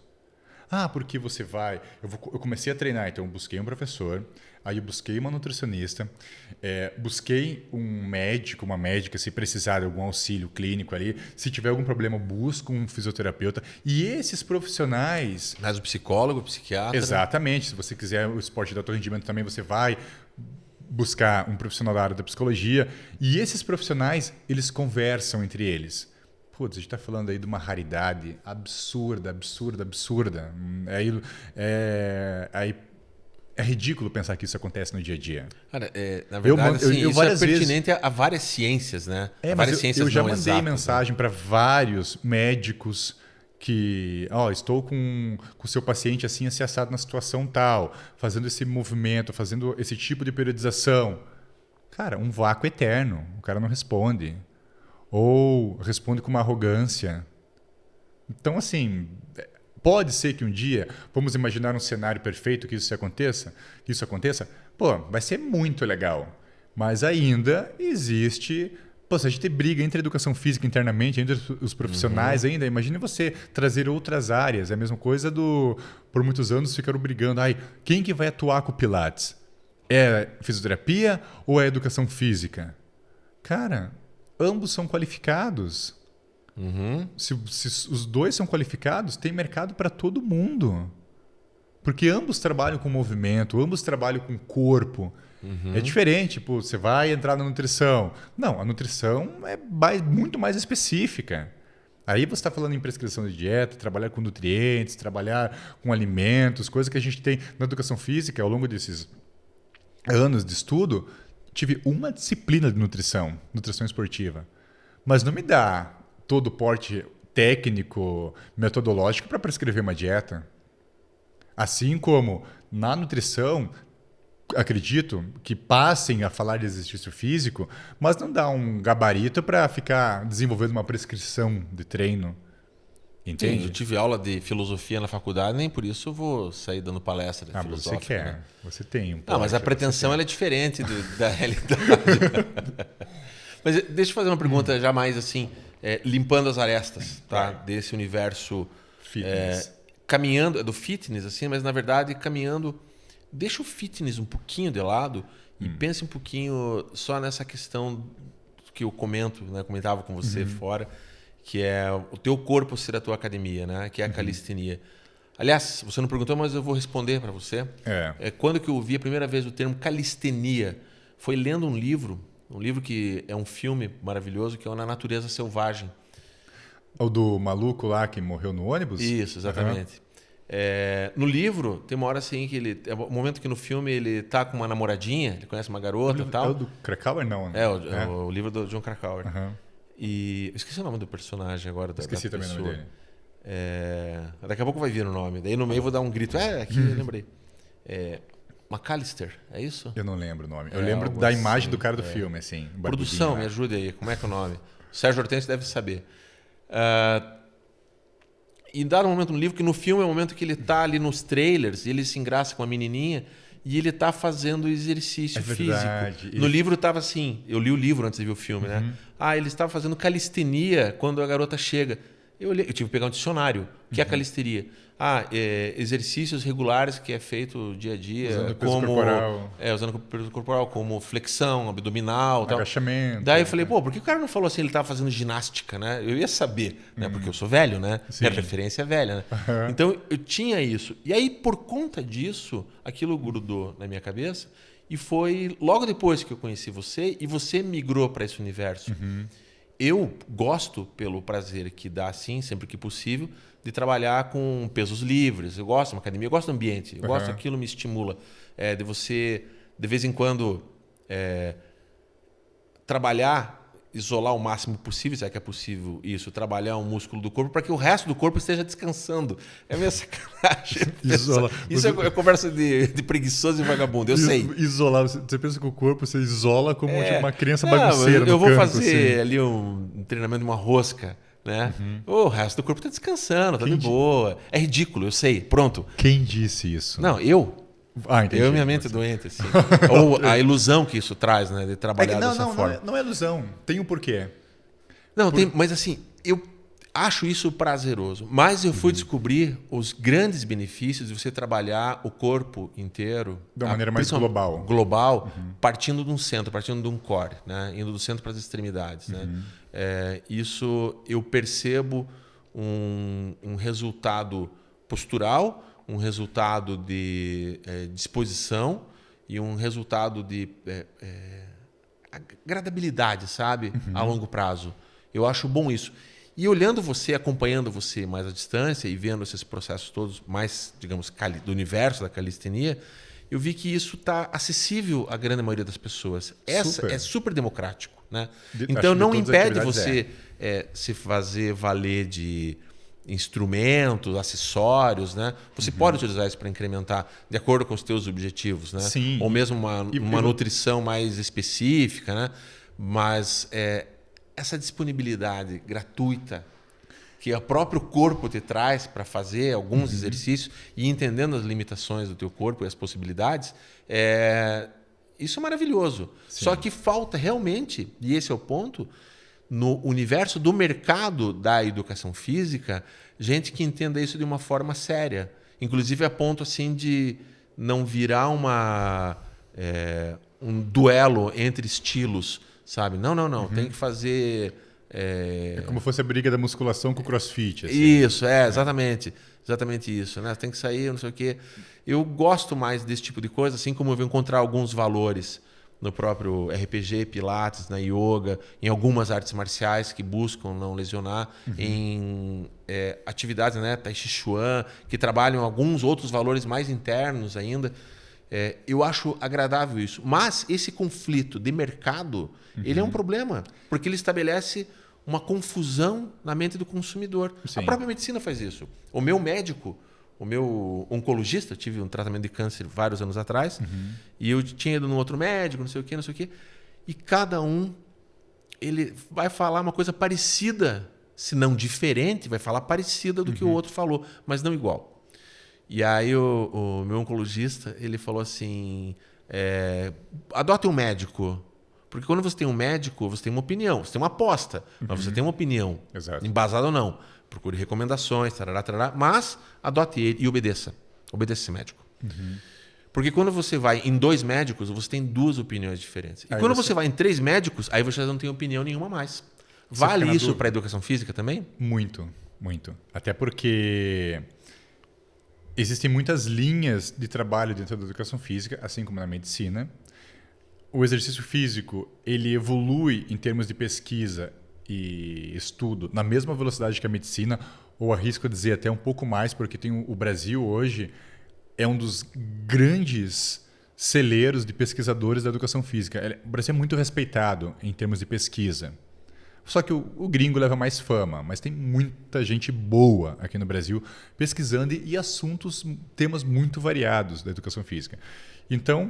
Ah, porque você vai... Eu comecei a treinar, então eu busquei um professor, aí eu busquei uma nutricionista, busquei um médico, uma médica, se precisar de algum auxílio clínico ali. Se tiver algum problema, busco um fisioterapeuta. E esses profissionais... Mas o psicólogo, o psiquiatra... Exatamente. Se você quiser o esporte de alto rendimento também, você vai buscar um profissional da área da psicologia. E esses profissionais, eles conversam entre eles. Putz, a gente está falando aí de uma raridade absurda. É ridículo pensar que isso acontece no dia a dia. Cara, na verdade, isso é pertinente a várias ciências, né? Várias ciências eu já não mandei exatas, mensagem para vários médicos que, estou com o seu paciente assim assado na situação tal, fazendo esse movimento, fazendo esse tipo de periodização. Cara, um vácuo eterno. O cara não responde. Ou responde com uma arrogância. Então, assim, pode ser que um dia, vamos imaginar um cenário perfeito que isso aconteça, pô, vai ser muito legal. Mas ainda existe... Pô, se a gente briga entre a educação física internamente, entre os profissionais ainda, imagine você trazer outras áreas. É a mesma coisa por muitos anos ficaram brigando. Quem que vai atuar com o Pilates? É fisioterapia ou é educação física? Cara... Ambos são qualificados. Se os dois são qualificados, tem mercado para todo mundo. Porque ambos trabalham com movimento, ambos trabalham com corpo. É diferente, você vai entrar na nutrição. Não, a nutrição é muito mais específica. Aí você está falando em prescrição de dieta, trabalhar com nutrientes, trabalhar com alimentos, coisas que a gente tem na educação física ao longo desses anos de estudo. Tive uma disciplina de nutrição esportiva, mas não me dá todo o porte técnico, metodológico para prescrever uma dieta. Assim como na nutrição, acredito que passem a falar de exercício físico, mas não dá um gabarito para ficar desenvolvendo uma prescrição de treino. Entende? Sim, eu tive aula de filosofia na faculdade, nem por isso eu vou sair dando palestra filosófica. Você quer, né? Você tem um Não, mas a pretensão ela é diferente da realidade. Mas deixa eu fazer uma pergunta já mais assim, limpando as arestas, tá? Desse universo fitness. Caminhando, do fitness, assim, mas na verdade caminhando. Deixa o fitness um pouquinho de lado e pense um pouquinho só nessa questão que eu comentava com você fora, que é o teu corpo ser a tua academia, né? Que é a calistenia. Aliás, você não perguntou, mas eu vou responder para você. Quando que eu ouvi a primeira vez o termo calistenia? Foi lendo um livro que é um filme maravilhoso, que é o Na Natureza Selvagem. O do maluco lá que morreu no ônibus? Isso, exatamente. No livro, tem uma hora assim que é o momento que no filme ele tá com uma namoradinha, ele conhece uma garota e tal. É o do Krakauer, não? Né? O livro do John Krakauer. E eu esqueci o nome do personagem agora. Esqueci também o nome dele. Daqui a pouco vai vir o nome. Daí no meio eu vou dar um grito. Aqui eu lembrei. McAllister, é isso? Eu não lembro o nome. Eu lembro da imagem do cara do filme, assim. Produção, me ajude aí. Como é que é o nome? O Sérgio Hortêncio deve saber. E dá um momento no livro que no filme é o momento que ele tá ali nos trailers, e ele se engraça com a menininha e ele tá fazendo exercício físico. No livro tava assim, eu li o livro antes de ver o filme, né? Ele estava fazendo calistenia quando a garota chega. Eu tive que pegar um dicionário. O que é calistenia? Exercícios regulares que é feito dia a dia. Usando o peso corporal. Usando o peso corporal, como flexão, abdominal. Agachamento. Daí eu falei, por que o cara não falou assim, ele estava fazendo ginástica, né? Eu ia saber, né? Porque eu sou velho, né? Sim. Minha referência é velha, né? Então eu tinha isso. E aí, por conta disso, aquilo grudou na minha cabeça. E foi logo depois que eu conheci você e você migrou para esse universo. Eu gosto, pelo prazer que dá, assim, sempre que possível, de trabalhar com pesos livres. Eu gosto de uma academia, eu gosto do ambiente. Eu gosto daquilo, me estimula. De você, de vez em quando, trabalhar, isolar o máximo possível, se é que é possível isso, trabalhar um músculo do corpo para que o resto do corpo esteja descansando. É meio sacanagem. Isso é conversa de preguiçoso e vagabundo, eu sei. Isolar, você pensa que o corpo você isola como uma criança bagunceira. Eu vou fazer ali um treinamento de uma rosca, né? O resto do corpo está descansando, está de boa. É ridículo, eu sei. Pronto. Quem disse isso? Não, eu. Ah, entendi. Eu e minha mente doente, assim. Ou a ilusão que isso traz, né? De trabalhar dessa forma. Não é ilusão. Tem um porquê. Não, mas assim, eu acho isso prazeroso. Mas eu fui descobrir os grandes benefícios de você trabalhar o corpo inteiro. De uma maneira mais global. Global, partindo de um centro, partindo de um core, né? Indo do centro para as extremidades. Né? Isso eu percebo um resultado postural, um resultado de disposição e um resultado de agradabilidade, sabe? A longo prazo. Eu acho bom isso. E olhando você, acompanhando você mais à distância e vendo esses processos todos mais, digamos, do universo da calistenia, eu vi que isso está acessível à grande maioria das pessoas. É super democrático. Né? Então não impede você se fazer valer de instrumentos, acessórios, né? Você pode utilizar isso para incrementar de acordo com os teus objetivos, né? Sim. Ou mesmo uma nutrição mais específica, né? Mas essa disponibilidade gratuita que o próprio corpo te traz para fazer alguns exercícios e entendendo as limitações do teu corpo e as possibilidades, isso é maravilhoso. Sim. Só que falta realmente, e esse é o ponto, no universo do mercado da educação física, gente que entenda isso de uma forma séria. Inclusive a ponto assim de não virar um duelo entre estilos, sabe? Não. Tem que fazer... É como se fosse a briga da musculação com o crossfit. Assim. Isso, exatamente. Exatamente isso. Né? Tem que sair, não sei o quê. Eu gosto mais desse tipo de coisa, assim como eu vou encontrar alguns valores no próprio RPG, Pilates, na yoga, em algumas artes marciais que buscam não lesionar, em atividades, né, Tai Chi Chuan, que trabalham alguns outros valores mais internos ainda. Eu acho agradável isso. Mas esse conflito de mercado, ele é um problema, porque ele estabelece uma confusão na mente do consumidor. Sim. A própria medicina faz isso. O meu médico, o meu oncologista, eu tive um tratamento de câncer vários anos atrás, e eu tinha ido num outro médico, não sei o quê, e cada um ele vai falar uma coisa parecida, se não diferente, vai falar parecida do que o outro falou, mas não igual. E aí o meu oncologista, ele falou assim, adote um médico, porque quando você tem um médico, você tem uma opinião, você tem uma aposta, mas você tem uma opinião, embasada ou não. Procure recomendações, tarará, mas adote ele e obedeça. Obedeça esse médico. Porque quando você vai em 2 médicos, você tem 2 opiniões diferentes. E aí quando você vai em 3 médicos, aí você não tem opinião nenhuma mais. Vale isso para a educação física também? Muito, muito. Até porque existem muitas linhas de trabalho dentro da educação física, assim como na medicina. O exercício físico, ele evolui em termos de pesquisa e estudo na mesma velocidade que a medicina, ou arrisco dizer até um pouco mais, porque o Brasil hoje é um dos grandes celeiros de pesquisadores da educação física. O Brasil é muito respeitado em termos de pesquisa. Só que o gringo leva mais fama, mas tem muita gente boa aqui no Brasil pesquisando e temas muito variados da educação física. Então,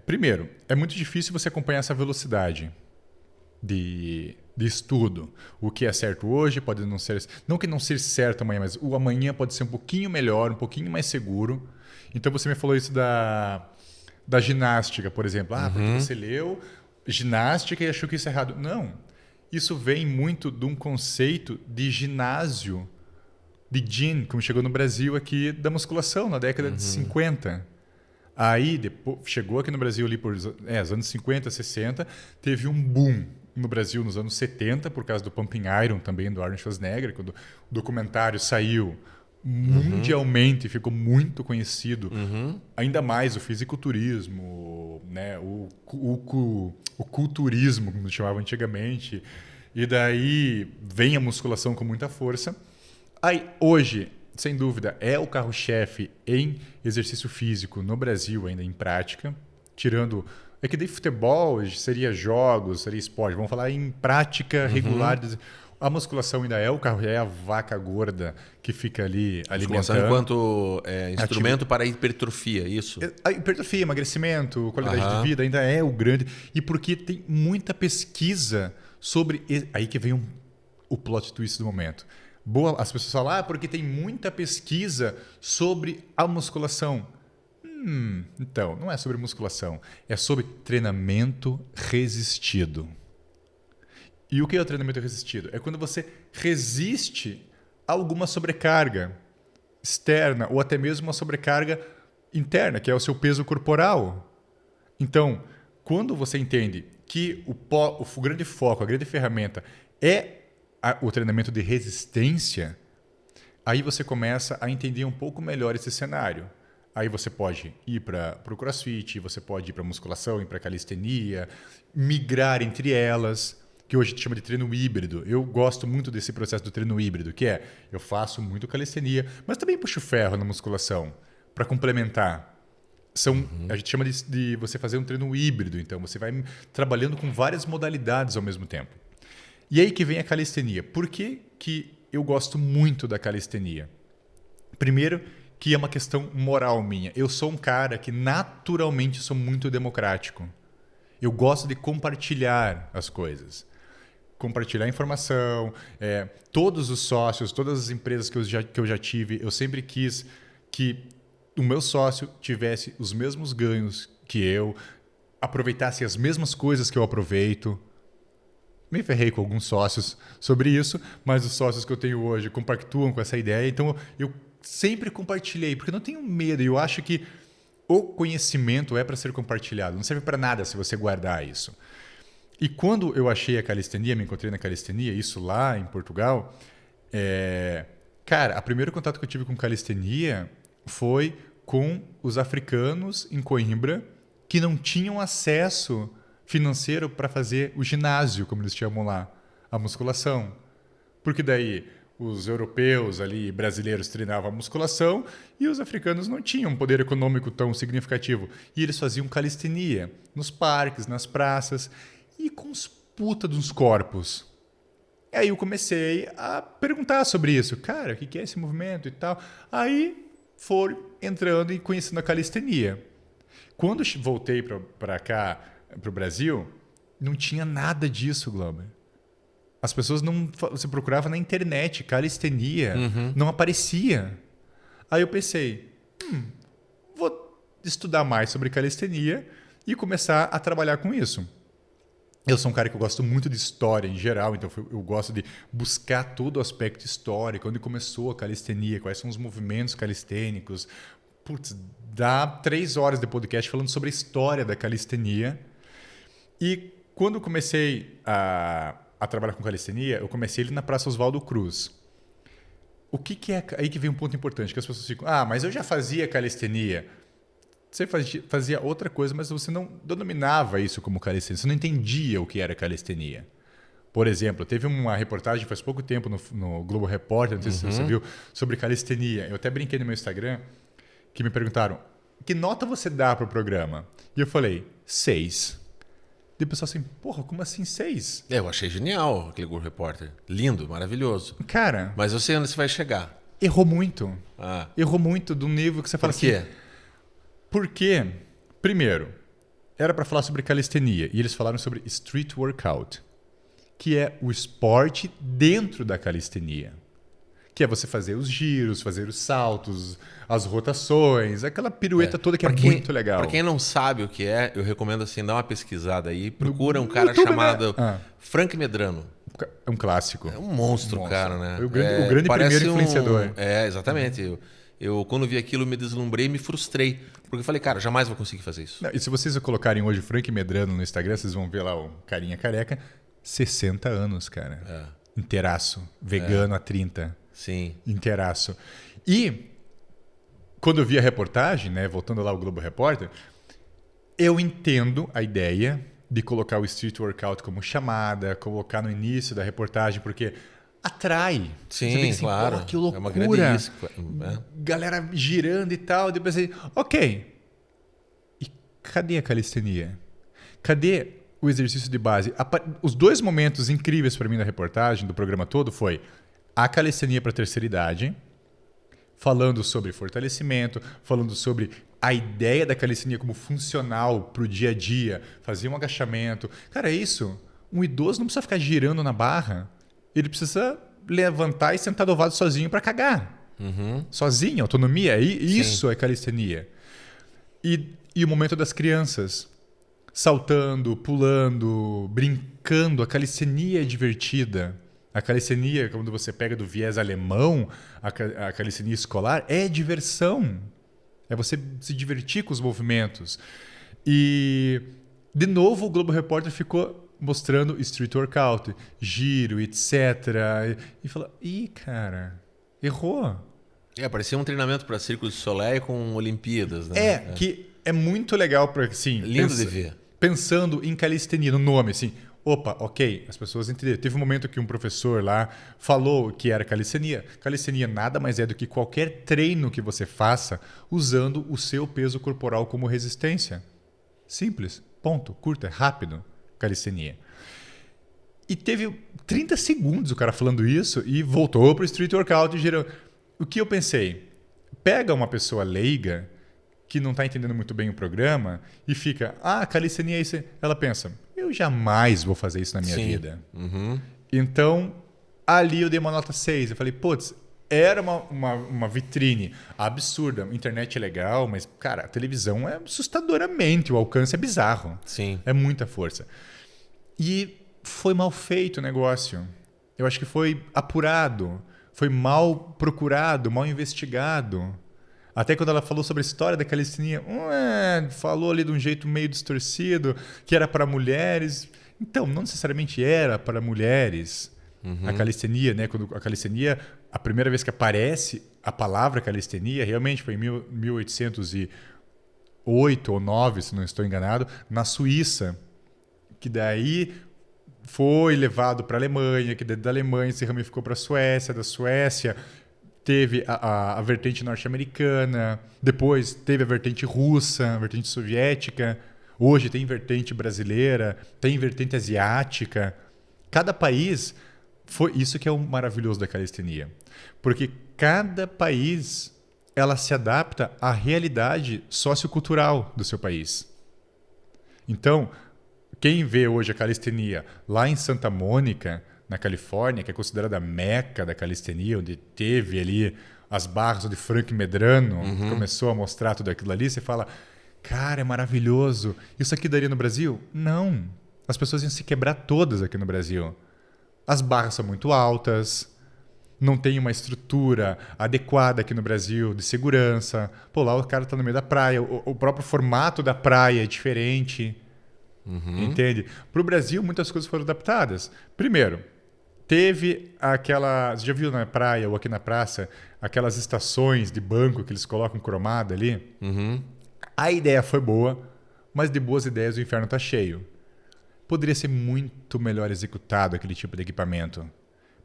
primeiro, é muito difícil você acompanhar essa velocidade de estudo. O que é certo hoje pode não ser... Não que não seja certo amanhã, mas o amanhã pode ser um pouquinho melhor, um pouquinho mais seguro. Então você me falou isso da ginástica, por exemplo. Porque você leu ginástica e achou que isso é errado. Não. Isso vem muito de um conceito de ginásio, de gym, como chegou no Brasil aqui, da musculação, na década de 50. Aí, depois, chegou aqui no Brasil ali por os anos 50, 60, teve um boom no Brasil nos anos 70, por causa do Pumping Iron também, do Arnold Schwarzenegger, quando o documentário saiu mundialmente, ficou muito conhecido, ainda mais o fisiculturismo, né, o culturismo, como chamava antigamente, e daí vem a musculação com muita força. Aí, hoje, sem dúvida, é o carro-chefe em exercício físico no Brasil, ainda em prática, tirando... É que daí futebol seria jogos, seria esporte. Vamos falar em prática regular. A musculação ainda é o carro, é a vaca gorda que fica ali alimentando. Enquanto instrumento para a hipertrofia, isso? A hipertrofia, emagrecimento, qualidade de vida ainda é o grande. E porque tem muita pesquisa sobre... Aí que vem o plot twist do momento. As pessoas falam, porque tem muita pesquisa sobre a musculação. Então, não é sobre musculação, é sobre treinamento resistido. E o que é o treinamento resistido? É quando você resiste a alguma sobrecarga externa ou até mesmo uma sobrecarga interna, que é o seu peso corporal. Então, quando você entende que o grande foco, a grande ferramenta é o treinamento de resistência, aí você começa a entender um pouco melhor esse cenário. Aí você pode ir para o CrossFit, você pode ir para musculação, ir para calistenia, migrar entre elas, que hoje a gente chama de treino híbrido. Eu gosto muito desse processo do treino híbrido, que é, eu faço muito calistenia, mas também puxo ferro na musculação, para complementar. A gente chama de você fazer um treino híbrido, então você vai trabalhando com várias modalidades ao mesmo tempo. E aí que vem a calistenia. Por que eu gosto muito da calistenia? Primeiro, que é uma questão moral minha. Eu sou um cara que naturalmente sou muito democrático. Eu gosto de compartilhar as coisas. Compartilhar informação. Todos os sócios, todas as empresas que eu já tive, eu sempre quis que o meu sócio tivesse os mesmos ganhos que eu, aproveitasse as mesmas coisas que eu aproveito. Me ferrei com alguns sócios sobre isso, mas os sócios que eu tenho hoje compactuam com essa ideia. Então, eu sempre compartilhei, porque eu não tenho medo. Eu acho que o conhecimento é para ser compartilhado. Não serve para nada se você guardar isso. E quando eu achei a calistenia, me encontrei na calistenia, isso lá em Portugal, cara, o primeiro contato que eu tive com calistenia foi com os africanos em Coimbra que não tinham acesso financeiro para fazer o ginásio, como eles chamam lá, a musculação. Porque daí os europeus ali, brasileiros, treinavam a musculação e os africanos não tinham um poder econômico tão significativo. E eles faziam calistenia nos parques, nas praças e com os puta dos corpos. E aí eu comecei a perguntar sobre isso. Cara, o que é esse movimento e tal? Aí foram entrando e conhecendo a calistenia. Quando voltei para cá, para o Brasil, não tinha nada disso, Glauber. As pessoas não... Você procurava na internet, calistenia, não aparecia. Aí eu pensei, vou estudar mais sobre calistenia e começar a trabalhar com isso. Eu sou um cara que eu gosto muito de história em geral, então eu gosto de buscar todo o aspecto histórico, onde começou a calistenia, quais são os movimentos calistênicos. Putz, dá 3 horas de podcast falando sobre a história da calistenia. E quando eu comecei a trabalhar com calistenia, eu comecei ali na Praça Oswaldo Cruz. O que é... Aí que vem um ponto importante, que as pessoas ficam, mas eu já fazia calistenia. Você fazia outra coisa, mas você não denominava isso como calistenia. Você não entendia o que era calistenia. Por exemplo, teve uma reportagem faz pouco tempo no Globo Repórter, não sei se você viu, sobre calistenia. Eu até brinquei no meu Instagram, que me perguntaram, que nota você dá para o programa? E eu falei, 6. E o pessoal assim, porra, como assim 6? Eu achei genial aquele Globo Repórter. Lindo, maravilhoso. Cara... Mas eu sei onde você vai chegar. Errou muito. Ah. Errou muito do nível que você fala assim... Por quê? Porque, primeiro, era para falar sobre calistenia e eles falaram sobre street workout, que é o esporte dentro da calistenia, que é você fazer os giros, fazer os saltos, as rotações, aquela pirueta toda que é muito legal. Para quem não sabe o que é, eu recomendo assim, dar uma pesquisada aí, procura um cara YouTube, chamado Frank Medrano. É um clássico. É um monstro, cara, né? O grande primeiro influenciador. Exatamente. Eu, quando vi aquilo, me deslumbrei e me frustrei. Porque eu falei, cara, jamais vou conseguir fazer isso. Não, e se vocês colocarem hoje Frank Medrano no Instagram, vocês vão ver lá o carinha careca. 60 anos, cara. Inteiraço. Vegano há 30. Sim. Inteiraço. E quando eu vi a reportagem, né, voltando lá ao Globo Repórter, eu entendo a ideia de colocar o street workout como chamada, colocar no início da reportagem, porque... atrai. Sim, assim, claro. Que loucura. É uma grande isca. Galera girando e tal. Depois eu pensei, ok. E cadê a calistenia? Cadê o exercício de base? Os 2 momentos incríveis para mim da reportagem, do programa todo, foi a calistenia para a terceira idade, falando sobre fortalecimento, falando sobre a ideia da calistenia como funcional para o dia a dia, fazer um agachamento. Cara, é isso. Um idoso não precisa ficar girando na barra. Ele precisa levantar e sentar do lado sozinho para cagar. Sozinho, autonomia. Isso é calistenia. E o momento das crianças. Saltando, pulando, brincando. A calistenia é divertida. A calistenia, quando você pega do viés alemão, a calistenia escolar, é diversão. É você se divertir com os movimentos. E, de novo, o Globo Repórter ficou mostrando street workout, giro, etc. E falou, cara, errou. Parecia um treinamento para Circo de Soleil com Olimpíadas, né? Que é muito legal para assim, lindo de ver. Pensando em calistenia, no nome, assim, opa, ok, as pessoas entenderam. Teve um momento que um professor lá falou que era calistenia. Calistenia nada mais é do que qualquer treino que você faça usando o seu peso corporal como resistência. Simples, ponto, curto, é rápido, calistenia. E teve 30 segundos o cara falando isso e voltou para o street workout e gerou. O que eu pensei? Pega uma pessoa leiga que não está entendendo muito bem o programa e fica, calistenia é isso. Ela pensa, eu jamais vou fazer isso na minha vida. Uhum. Então, ali eu dei uma nota 6. Eu falei, putz, era uma vitrine absurda. A internet é legal, mas, cara, a televisão é assustadoramente, o alcance é bizarro. Sim. É muita força. E foi mal feito o negócio. Eu acho que foi apurado, foi mal procurado, mal investigado. Até quando ela falou sobre a história da calistenia, falou ali de um jeito meio distorcido, que era para mulheres. Então, não necessariamente era para mulheres. A calistenia, né? Quando a calistenia, a primeira vez que aparece a palavra calistenia, realmente foi em 1808 ou 9, se não estou enganado, na Suíça. Que daí foi levado para a Alemanha, que da Alemanha se ramificou para a Suécia, da Suécia teve a vertente norte-americana, depois teve a vertente russa, a vertente soviética, hoje tem vertente brasileira, tem vertente asiática. Cada país, foi isso que é o maravilhoso da calistenia, porque cada país ela se adapta à realidade sociocultural do seu país. Então, quem vê hoje a calistenia lá em Santa Mônica, na Califórnia, que é considerada a meca da calistenia, onde teve ali as barras onde Frank Medrano começou a mostrar tudo aquilo ali, você fala, cara, é maravilhoso. Isso aqui daria no Brasil? Não. As pessoas iam se quebrar todas aqui no Brasil. As barras são muito altas, não tem uma estrutura adequada aqui no Brasil de segurança. Pô, lá o cara está no meio da praia, o próprio formato da praia é diferente. Entende? Para o Brasil, muitas coisas foram adaptadas. Primeiro, teve aquela... Você já viu na praia ou aqui na praça aquelas estações de banco que eles colocam cromada ali? A ideia foi boa, mas de boas ideias o inferno está cheio. Poderia ser muito melhor executado aquele tipo de equipamento.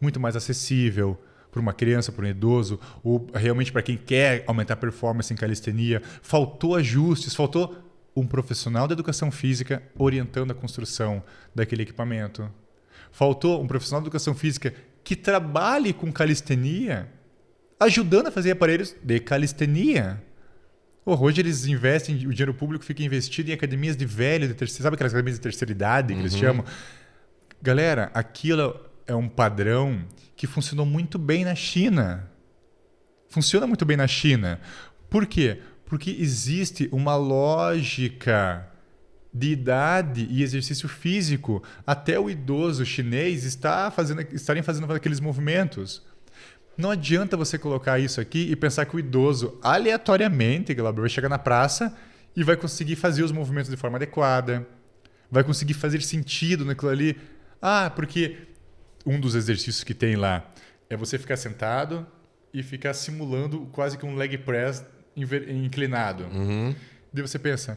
Muito mais acessível para uma criança, para um idoso, ou realmente para quem quer aumentar a performance em calistenia. Faltou ajustes, faltou um profissional da educação física orientando a construção daquele equipamento. Faltou um profissional de educação física que trabalhe com calistenia, ajudando a fazer aparelhos de calistenia. Hoje eles investem, o dinheiro público fica investido em academias de velho, de terceira, sabe aquelas academias de terceira idade que eles chamam? Galera, aquilo é um padrão que funcionou muito bem na China. Funciona muito bem na China. Por quê? Porque existe uma lógica de idade e exercício físico. Até o idoso chinês estarem fazendo aqueles movimentos. Não adianta você colocar isso aqui e pensar que o idoso, aleatoriamente, vai chegar na praça e vai conseguir fazer os movimentos de forma adequada, vai conseguir fazer sentido naquilo ali. Porque um dos exercícios que tem lá é você ficar sentado e ficar simulando quase que um leg press inclinado. Daí você pensa,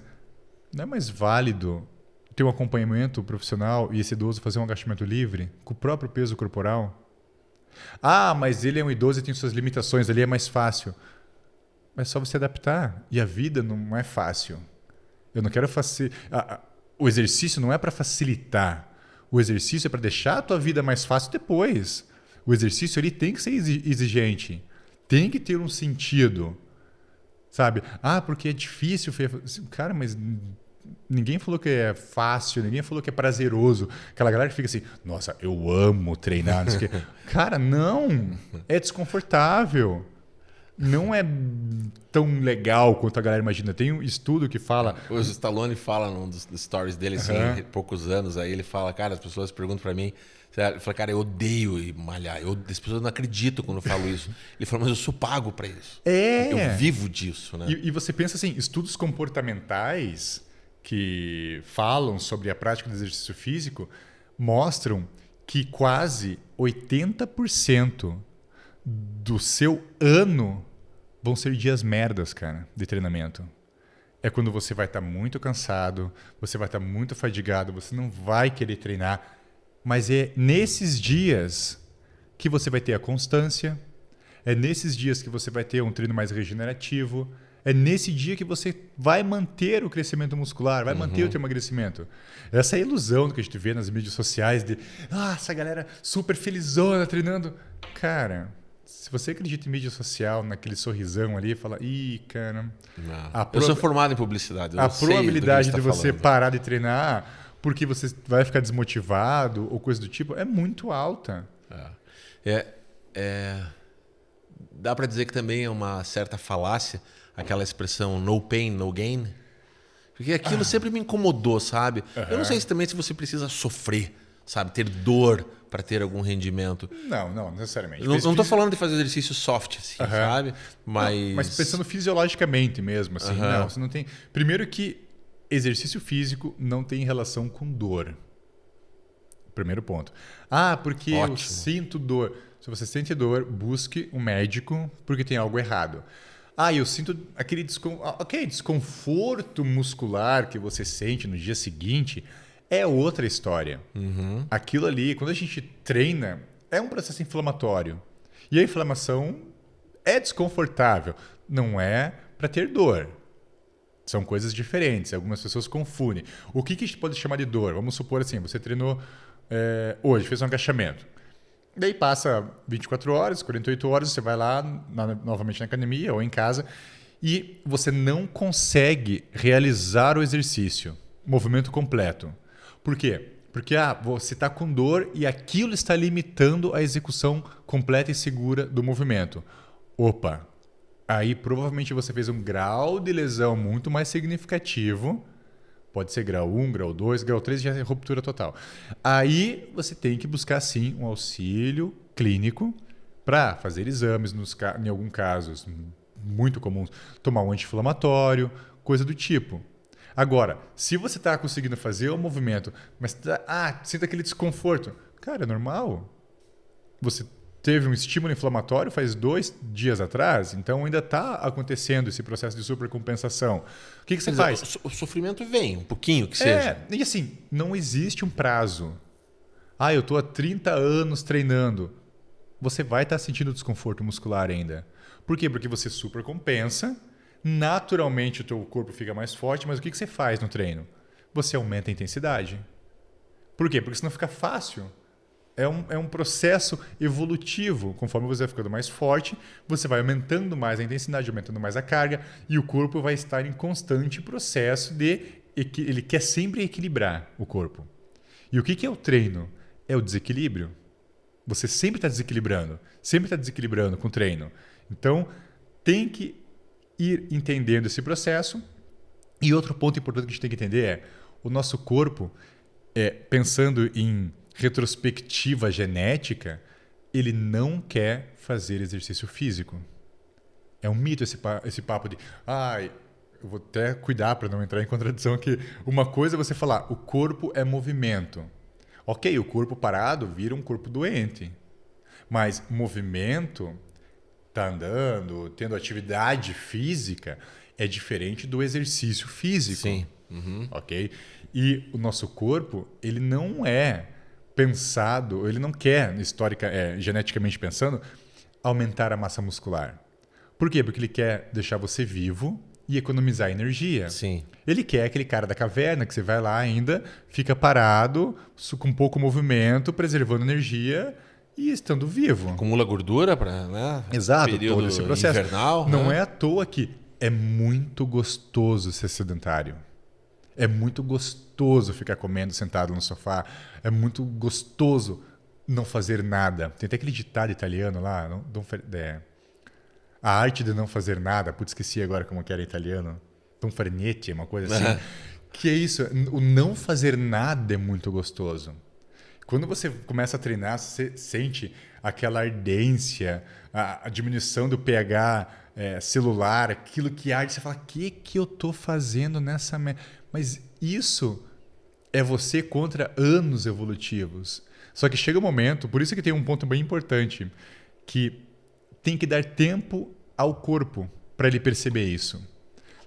não é mais válido ter um acompanhamento profissional e esse idoso fazer um agachamento livre com o próprio peso corporal? Mas ele é um idoso e tem suas limitações, ali é mais fácil. Mas é só você adaptar. E a vida não é fácil. Eu não quero o exercício não é para facilitar. O exercício é para deixar a tua vida mais fácil depois. O exercício ele tem que ser exigente. Tem que ter um sentido. Sabe? Porque é difícil. Cara, mas ninguém falou que é fácil, ninguém falou que é prazeroso. Aquela galera que fica assim, nossa, eu amo treinar. Não sei o quê. Cara, não. É desconfortável. não é tão legal quanto a galera imagina. Tem um estudo que fala... O Stallone fala num dos stories dele, assim, poucos anos, aí ele fala, cara, as pessoas perguntam pra mim, ele fala, cara, eu odeio ir malhar, as pessoas não acreditam quando eu falo isso. Ele fala, mas eu sou pago pra isso. Eu vivo disso, né? E você pensa assim, estudos comportamentais que falam sobre a prática do exercício físico mostram que quase 80% do seu ano vão ser dias merdas, cara, de treinamento. É quando você vai estar muito cansado, você vai estar muito fadigado, você não vai querer treinar. Mas é nesses dias que você vai ter a constância, é nesses dias que você vai ter um treino mais regenerativo, é nesse dia que você vai manter o crescimento muscular, vai manter o teu emagrecimento. Essa ilusão que a gente vê nas mídias sociais de essa galera super felizona treinando. Cara, se você acredita em mídia social, naquele sorrisão ali, fala, cara... Eu sou formado em publicidade. A probabilidade de você parar de treinar porque você vai ficar desmotivado ou coisa do tipo é muito alta. Dá para dizer que também é uma certa falácia aquela expressão no pain, no gain? Porque aquilo sempre me incomodou, sabe? Eu não sei se você precisa sofrer, sabe? Ter dor para ter algum rendimento. Não necessariamente. Não estou falando de fazer exercício soft, assim, sabe? Mas pensando fisiologicamente mesmo, assim. Não, você não tem... Primeiro que exercício físico não tem relação com dor. Primeiro ponto. Porque eu sinto dor. Se você sente dor, busque um médico porque tem algo errado. Eu sinto aquele desconforto muscular que você sente no dia seguinte, é outra história. Aquilo ali, quando a gente treina, é um processo inflamatório. E a inflamação é desconfortável. Não é para ter dor. São coisas diferentes. Algumas pessoas confundem. O que a gente pode chamar de dor? Vamos supor assim, você treinou hoje, fez um agachamento. Daí passa 24 horas, 48 horas, você vai lá novamente na academia ou em casa e você não consegue realizar o exercício, movimento completo. Por quê? Porque você está com dor e aquilo está limitando a execução completa e segura do movimento. Aí provavelmente você fez um grau de lesão muito mais significativo. Pode ser grau 1, grau 2, grau 3 já é ruptura total. Aí você tem que buscar, sim, um auxílio clínico para fazer exames, em alguns casos muito comuns, tomar um anti-inflamatório, coisa do tipo. Agora, se você está conseguindo fazer o movimento, mas sinta aquele desconforto, cara, é normal. Você teve um estímulo inflamatório faz 2 dias atrás, então ainda está acontecendo esse processo de supercompensação. O que você faz? O sofrimento vem, um pouquinho que seja. E assim, não existe um prazo. Eu estou há 30 anos treinando. Você vai estar sentindo desconforto muscular ainda. Por quê? Porque você supercompensa, naturalmente o teu corpo fica mais forte, mas o que você faz no treino? Você aumenta a intensidade. Por quê? Porque senão fica fácil. É um processo evolutivo. Conforme você vai ficando mais forte, você vai aumentando mais a intensidade, aumentando mais a carga, e o corpo vai estar em constante processo ele quer sempre equilibrar o corpo. E o que é o treino? É o desequilíbrio. Você sempre está desequilibrando com o treino. Então, tem que ir entendendo esse processo. E outro ponto importante que a gente tem que entender é o nosso corpo, pensando em retrospectiva genética, ele não quer fazer exercício físico. É um mito esse papo de eu vou até cuidar para não entrar em contradição aqui. Uma coisa é você falar, o corpo é movimento. Ok, o corpo parado vira um corpo doente. Mas movimento, tá andando, tendo atividade física, é diferente do exercício físico. Sim. Ok? E o nosso corpo, ele não é pensado, ele não quer, geneticamente pensando, aumentar a massa muscular. Por quê? Porque ele quer deixar você vivo e economizar energia. Sim. Ele quer aquele cara da caverna que você vai lá ainda, fica parado, com pouco movimento, preservando energia e estando vivo. Acumula gordura para, né? Exato, Período todo esse processo. Invernal, Não é à toa que é muito gostoso ser sedentário. É muito gostoso ficar comendo sentado no sofá. É muito gostoso não fazer nada. Tem até aquele ditado italiano lá, A arte de não fazer nada. Putz, esqueci agora como que era em italiano. Tom Farnietti, uma coisa assim. Que é isso, o não fazer nada é muito gostoso. Quando você começa a treinar, você sente aquela ardência, a diminuição do pH celular, aquilo que arde, você fala, o que eu tô fazendo nessa... Mas isso é você contra anos evolutivos. Só que chega um momento, por isso que tem um ponto bem importante, que tem que dar tempo ao corpo para ele perceber isso.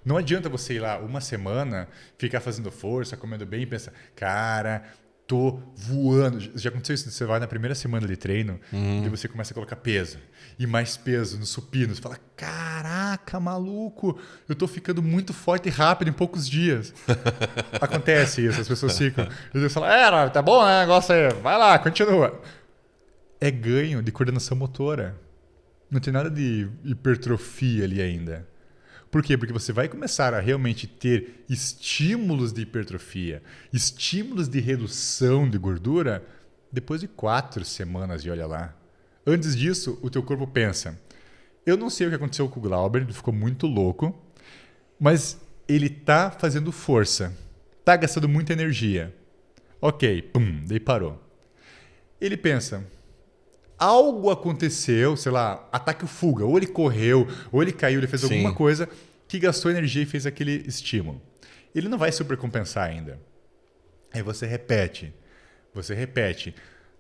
Não adianta você ir lá uma semana, ficar fazendo força, comendo bem e pensar, cara, tô voando. Já aconteceu isso? Você vai na primeira semana de treino e você começa a colocar peso. E mais peso no supino. Você fala, caraca, maluco, eu tô ficando muito forte e rápido em poucos dias. Acontece isso, as pessoas ficam. Eles falam, tá bom, né? Negócio aí, vai lá, continua. É ganho de coordenação motora. Não tem nada de hipertrofia ali ainda. Por quê? Porque você vai começar a realmente ter estímulos de hipertrofia, estímulos de redução de gordura depois de 4 semanas, e olha lá. Antes disso, o teu corpo pensa, eu não sei o que aconteceu com o Glauber, ele ficou muito louco, mas ele tá fazendo força, tá gastando muita energia. Ok, pum, daí parou. Ele pensa, algo aconteceu, sei lá, ataque ou fuga, ou ele correu, ou ele caiu, ele fez alguma coisa que gastou energia e fez aquele estímulo. Ele não vai supercompensar ainda. Aí você repete.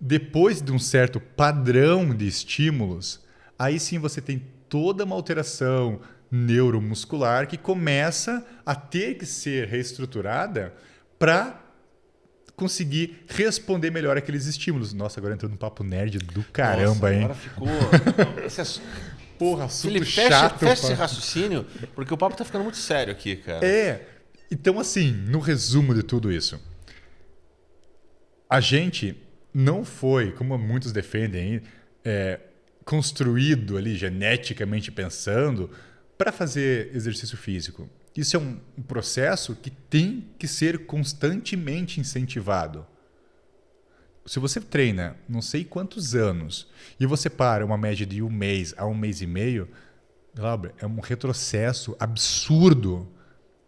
Depois de um certo padrão de estímulos, aí sim você tem toda uma alteração neuromuscular que começa a ter que ser reestruturada para conseguir responder melhor aqueles estímulos. Nossa, agora entrou num papo nerd do caramba, hein? Agora ficou... Porra, assunto Felipe, chato. fecha esse raciocínio, porque o papo tá ficando muito sério aqui, cara. Então assim, no resumo de tudo isso, a gente não foi, como muitos defendem, construído ali geneticamente pensando para fazer exercício físico. Isso é um processo que tem que ser constantemente incentivado. Se você treina não sei quantos anos e você para uma média de 1 mês a 1 mês e meio, Glauber, é um retrocesso absurdo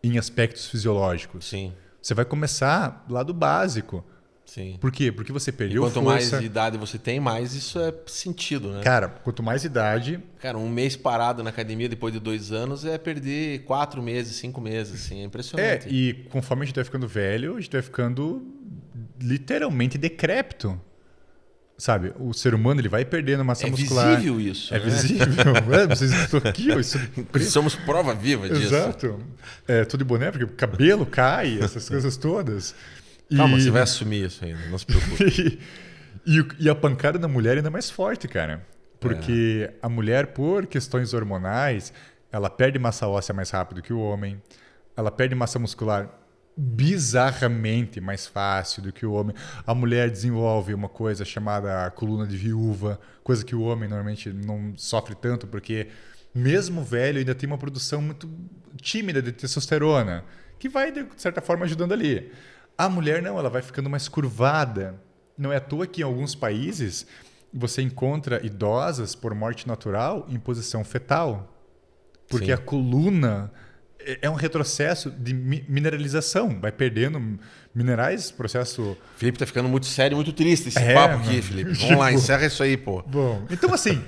em aspectos fisiológicos. Sim. Você vai começar lá do básico. Sim. Por quê? Porque você perdeu força. Quanto mais idade você tem, mais isso é sentido, né? Cara, quanto mais idade... Cara, 1 mês parado na academia depois de 2 anos é perder 4 meses, 5 meses, assim, é impressionante. E conforme a gente vai ficando velho, a gente vai ficando literalmente decrépito. Sabe? O ser humano ele vai perdendo massa muscular. É visível isso. É visível. Vocês estão aqui, isso... Somos prova viva disso. Exato. Tudo de boné, porque o cabelo cai, essas coisas todas. Calma, você vai assumir isso ainda, não se preocupe. E a pancada da mulher ainda é mais forte, cara. Porque a mulher, por questões hormonais, ela perde massa óssea mais rápido que o homem. Ela perde massa muscular bizarramente mais fácil do que o homem. A mulher desenvolve uma coisa chamada coluna de viúva, coisa que o homem normalmente não sofre tanto, porque mesmo velho ainda tem uma produção muito tímida de testosterona, que vai, de certa forma, ajudando ali. A mulher não, ela vai ficando mais curvada. Não é à toa que em alguns países você encontra idosas por morte natural em posição fetal. Porque a coluna é um retrocesso de mineralização. Vai perdendo minerais, processo... Felipe, tá ficando muito sério e muito triste esse papo aqui, Felipe. Vamos lá, encerra isso aí, pô. Bom, então assim,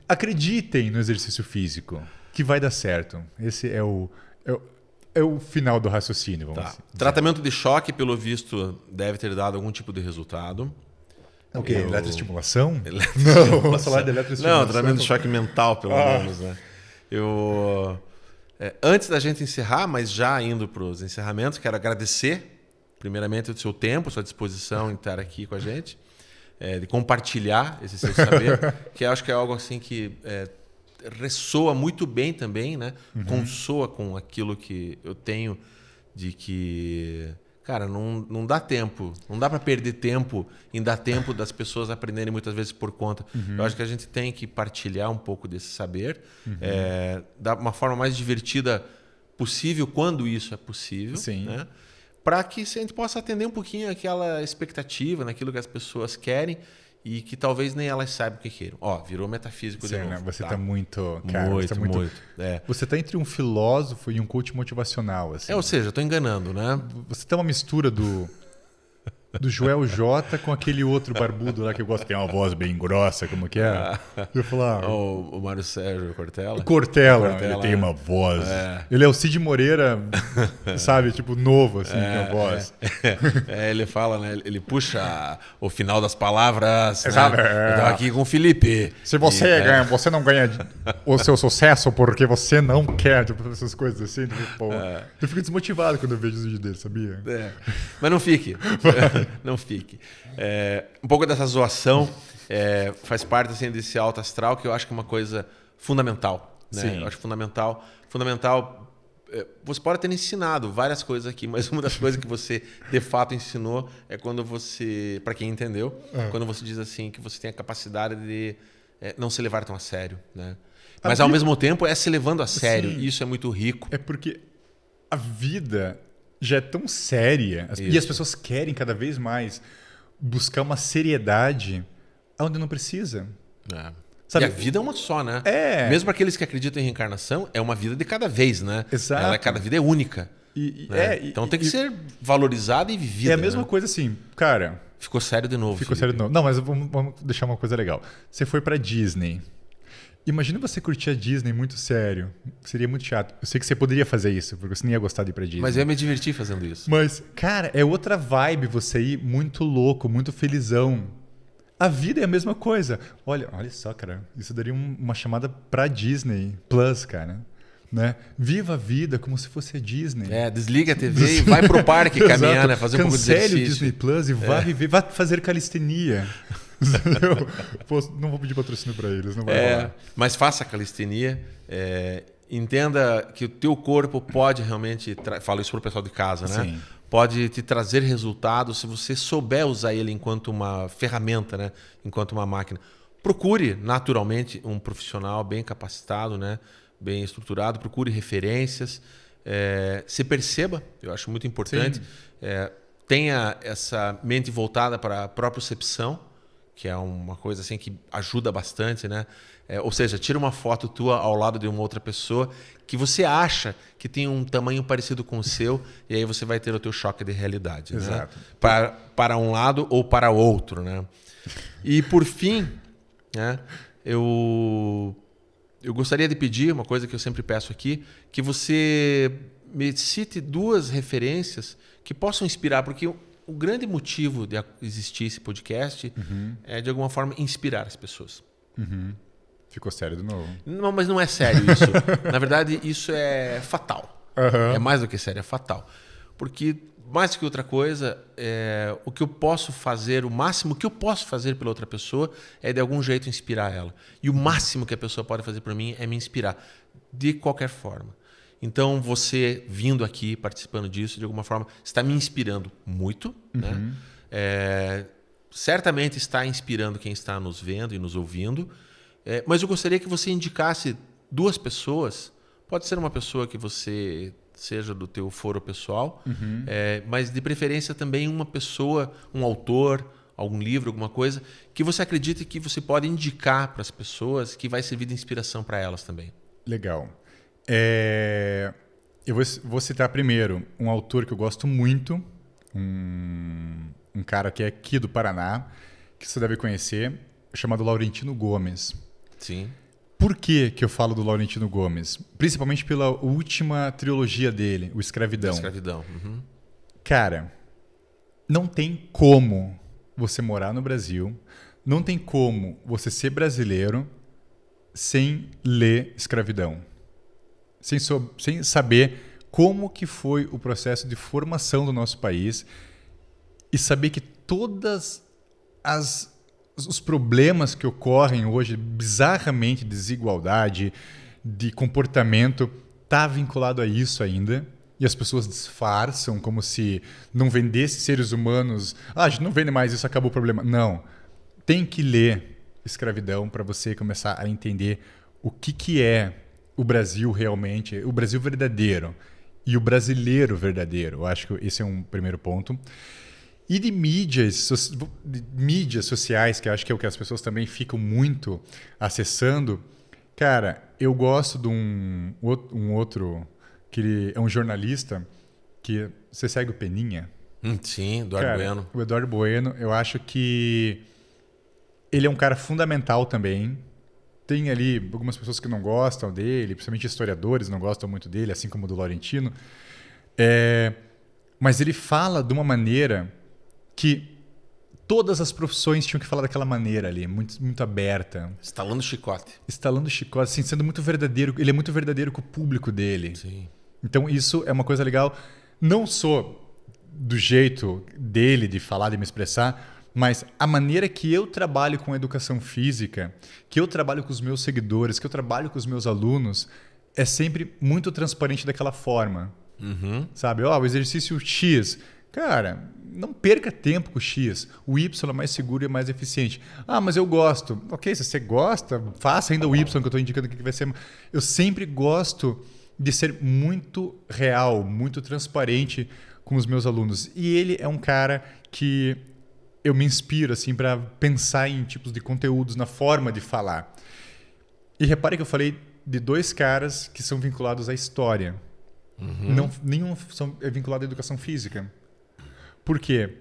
acreditem no exercício físico, que vai dar certo. Esse é o final do raciocínio, vamos dizer. Tratamento de choque, pelo visto, deve ter dado algum tipo de resultado. O quê? Eletroestimulação? Não, vamos falar de eletroestimulação. Não, tratamento de choque mental, pelo menos, né? Antes da gente encerrar, mas já indo para os encerramentos, quero agradecer, primeiramente, o seu tempo, a sua disposição em estar aqui com a gente, de compartilhar esse seu saber, que eu acho que é algo assim que ressoa muito bem também, né? Consoa com aquilo que eu tenho de que, cara, não dá tempo, não dá para perder tempo em dar tempo das pessoas aprenderem muitas vezes por conta. Eu acho que a gente tem que partilhar um pouco desse saber, da uma forma mais divertida possível, quando isso é possível, né? Para que a gente possa atender um pouquinho aquela expectativa, naquilo que as pessoas querem e que talvez nem elas saibam o que queiram. Ó, virou metafísico de novo. Né? Você tá? tá muito... Cara, Muito, você tá muito... É. Você tá entre um filósofo e um coach motivacional, assim. Ou seja, eu tô enganando, né? Você tem uma mistura do Joel J com aquele outro barbudo lá que eu gosto, que tem uma voz bem grossa, como que é? Eu ia falar... O Mário Sérgio Cortella. Cortella, ele tem uma voz. Ele é o Cid Moreira, sabe? Tipo, novo, assim, com a voz. Ele fala, né? Ele puxa o final das palavras. Né? Sabe? Eu tô aqui com o Felipe. Se você ganha, você não ganha o seu sucesso porque você não quer, tipo, essas coisas assim. Tipo, pô, eu fico desmotivado quando eu vejo os vídeos dele, sabia? Mas não fique. Não fique. Um pouco dessa zoação faz parte assim, desse alto astral, que eu acho que é uma coisa fundamental. Né? Sim. Eu acho fundamental. Você pode ter ensinado várias coisas aqui, mas uma das coisas que você de fato ensinou é quando você, para quem entendeu, quando você diz assim que você tem a capacidade de não se levar tão a sério. Né? Mas ao mesmo tempo se levando a sério. Sim. Isso é muito rico. É porque a vida já é tão séria e as pessoas querem cada vez mais buscar uma seriedade onde não precisa. Sabe? E a vida é uma só, né? Mesmo para aqueles que acreditam em reencarnação, é uma vida de cada vez, né? Exato. Cada vida é única. Né? Então tem que ser valorizada e vivida. É a mesma coisa assim, cara... Ficou sério de novo. Ficou sério de novo. Não, mas vamos deixar uma coisa legal. Você foi pra Disney. Imagina você curtir a Disney muito sério. Seria muito chato. Eu sei que você poderia fazer isso, porque você nem ia gostar de ir pra Disney. Mas eu ia me divertir fazendo isso. Mas, cara, é outra vibe você ir muito louco, muito felizão. A vida é a mesma coisa. Olha só, cara. Isso daria uma chamada pra Disney Plus, cara. Né? Viva a vida como se fosse a Disney. Desliga a TV e vai pro parque caminhar, né? Fazer um pouco de exercício. Cancele o Disney Plus e vá viver, vá fazer calistenia. Pô, não vou pedir patrocínio para eles, não vai rolar. Mas faça calistenia. Entenda que o teu corpo pode realmente... Falo isso para o pessoal de casa, né? Sim. Pode te trazer resultados se você souber usar ele enquanto uma ferramenta, né? Enquanto uma máquina. Procure, naturalmente, um profissional bem capacitado, né? Bem estruturado. Procure referências. Se perceba, eu acho muito importante. Tenha essa mente voltada para a propriocepção, que é uma coisa assim que ajuda bastante, né? Ou seja, tira uma foto tua ao lado de uma outra pessoa que você acha que tem um tamanho parecido com o seu, e aí você vai ter o teu choque de realidade. Exato. Né? Para um lado ou para o outro. Né? E por fim, né, eu gostaria de pedir uma coisa que eu sempre peço aqui, que você me cite 2 referências que possam inspirar, porque o grande motivo de existir esse podcast é, de alguma forma, inspirar as pessoas. Ficou sério de novo. Não, mas não é sério isso. Na verdade, isso é fatal. É mais do que sério, é fatal. Porque, mais que outra coisa, o que eu posso fazer, o máximo que eu posso fazer pela outra pessoa é, de algum jeito, inspirar ela. E o máximo que a pessoa pode fazer por mim é me inspirar, de qualquer forma. Então, você vindo aqui, participando disso, de alguma forma, está me inspirando muito. Né? Certamente está inspirando quem está nos vendo e nos ouvindo. Mas eu gostaria que você indicasse 2 pessoas. Pode ser uma pessoa que você seja do teu foro pessoal, mas de preferência também uma pessoa, um autor, algum livro, alguma coisa, que você acredite que você pode indicar para as pessoas, que vai servir de inspiração para elas também. Legal. Eu vou citar primeiro um autor que eu gosto muito, um cara que é aqui do Paraná, que você deve conhecer, chamado Laurentino Gomes. Sim. Por que eu falo do Laurentino Gomes? Principalmente pela última trilogia dele, O Escravidão. Escravidão. Cara, não tem como você morar no Brasil, não tem como você ser brasileiro sem ler Escravidão. Sem saber como que foi o processo de formação do nosso país e saber que todas os problemas que ocorrem hoje, bizarramente, desigualdade, de comportamento, está vinculado a isso ainda. E as pessoas disfarçam como se não vendesse seres humanos. A gente não vende mais, isso acabou o problema. Não. Tem que ler Escravidão para você começar a entender o que é o Brasil realmente, o Brasil verdadeiro e o brasileiro verdadeiro. Eu acho que esse é um primeiro ponto. E de mídias sociais, que eu acho que é o que as pessoas também ficam muito acessando. Cara, eu gosto de um outro, que ele é um jornalista, que você segue o Peninha? Sim, Eduardo Bueno. O Eduardo Bueno, eu acho que ele é um cara fundamental também. Tem ali algumas pessoas que não gostam dele, principalmente historiadores não gostam muito dele, assim como do Laurentino. Mas ele fala de uma maneira que todas as profissões tinham que falar daquela maneira ali, muito, muito aberta. Estalando chicote. Estalando chicote, assim, sendo muito verdadeiro. Ele é muito verdadeiro com o público dele. Sim. Então isso é uma coisa legal. Não sou do jeito dele de falar, de me expressar, mas a maneira que eu trabalho com educação física, que eu trabalho com os meus seguidores, que eu trabalho com os meus alunos, é sempre muito transparente daquela forma. Sabe? O exercício X. Cara, não perca tempo com o X. O Y é mais seguro e mais eficiente. Mas eu gosto. Ok, se você gosta, faça ainda o Y que eu estou indicando aqui que vai ser. Eu sempre gosto de ser muito real, muito transparente com os meus alunos. E ele é um cara que eu me inspiro assim para pensar em tipos de conteúdos, na forma de falar. E repare que eu falei de dois caras que são vinculados à história. Nenhum é vinculado à educação física. Por quê?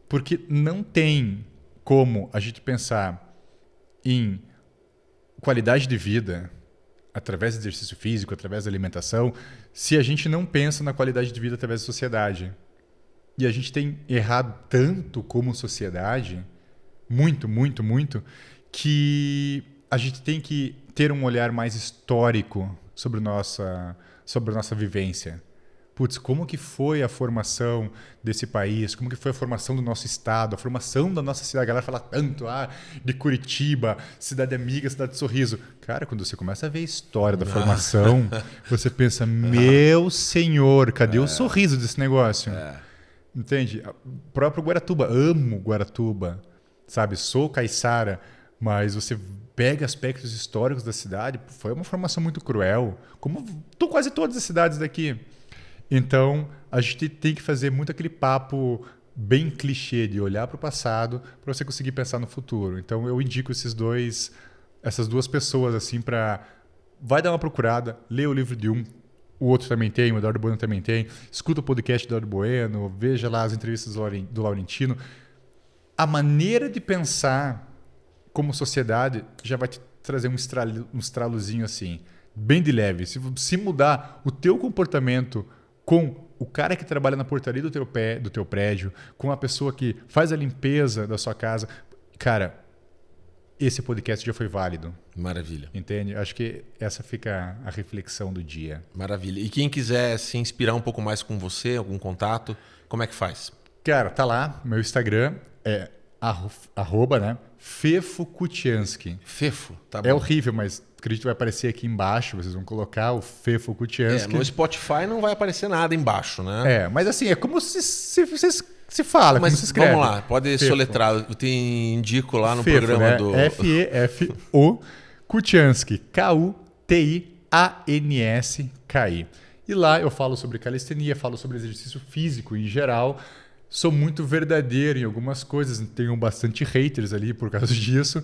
Porque não tem como a gente pensar em qualidade de vida através do exercício físico, através da alimentação, se a gente não pensa na qualidade de vida através da sociedade. E a gente tem errado tanto como sociedade, muito, muito, muito, que a gente tem que ter um olhar mais histórico sobre a nossa vivência. Putz, como que foi a formação desse país? Como que foi a formação do nosso estado? A formação da nossa cidade? A galera fala tanto, de Curitiba, cidade amiga, cidade de sorriso. Cara, quando você começa a ver a história da formação, você pensa, meu senhor, cadê o sorriso desse negócio? Entende? O próprio Guaratuba, amo Guaratuba, sabe? Sou caiçara, mas você pega aspectos históricos da cidade, foi uma formação muito cruel, como quase todas as cidades daqui. Então, a gente tem que fazer muito aquele papo bem clichê de olhar para o passado para você conseguir pensar no futuro. Então, eu indico essas duas pessoas assim vai dar uma procurada, lê o livro de um, o outro também tem, o Eduardo Bueno também tem, escuta o podcast do Eduardo Bueno, veja lá as entrevistas do Laurentino. A maneira de pensar como sociedade já vai te trazer um estralozinho assim, bem de leve. Se mudar o teu comportamento com o cara que trabalha na portaria do teu prédio, com a pessoa que faz a limpeza da sua casa, cara, esse podcast já foi válido. Maravilha. Entende? Acho que essa fica a reflexão do dia. Maravilha. E quem quiser se inspirar um pouco mais com você, algum contato, como é que faz? Cara, tá lá, meu Instagram é @Fefo Kutiansky. Fefo, tá bom. É horrível, mas acredito que vai aparecer aqui embaixo, vocês vão colocar o Fefo Kutiansky. No Spotify não vai aparecer nada embaixo, né? Mas assim, é como se fala, mas como se escreve. Vamos lá, pode Fefo. soletrar. Eu te indico lá no Fefo, programa né? do... Fefo Kutiansky, Kutiansky. E lá eu falo sobre calistenia, falo sobre exercício físico em geral. Sou muito verdadeiro em algumas coisas, tenho bastante haters ali por causa disso,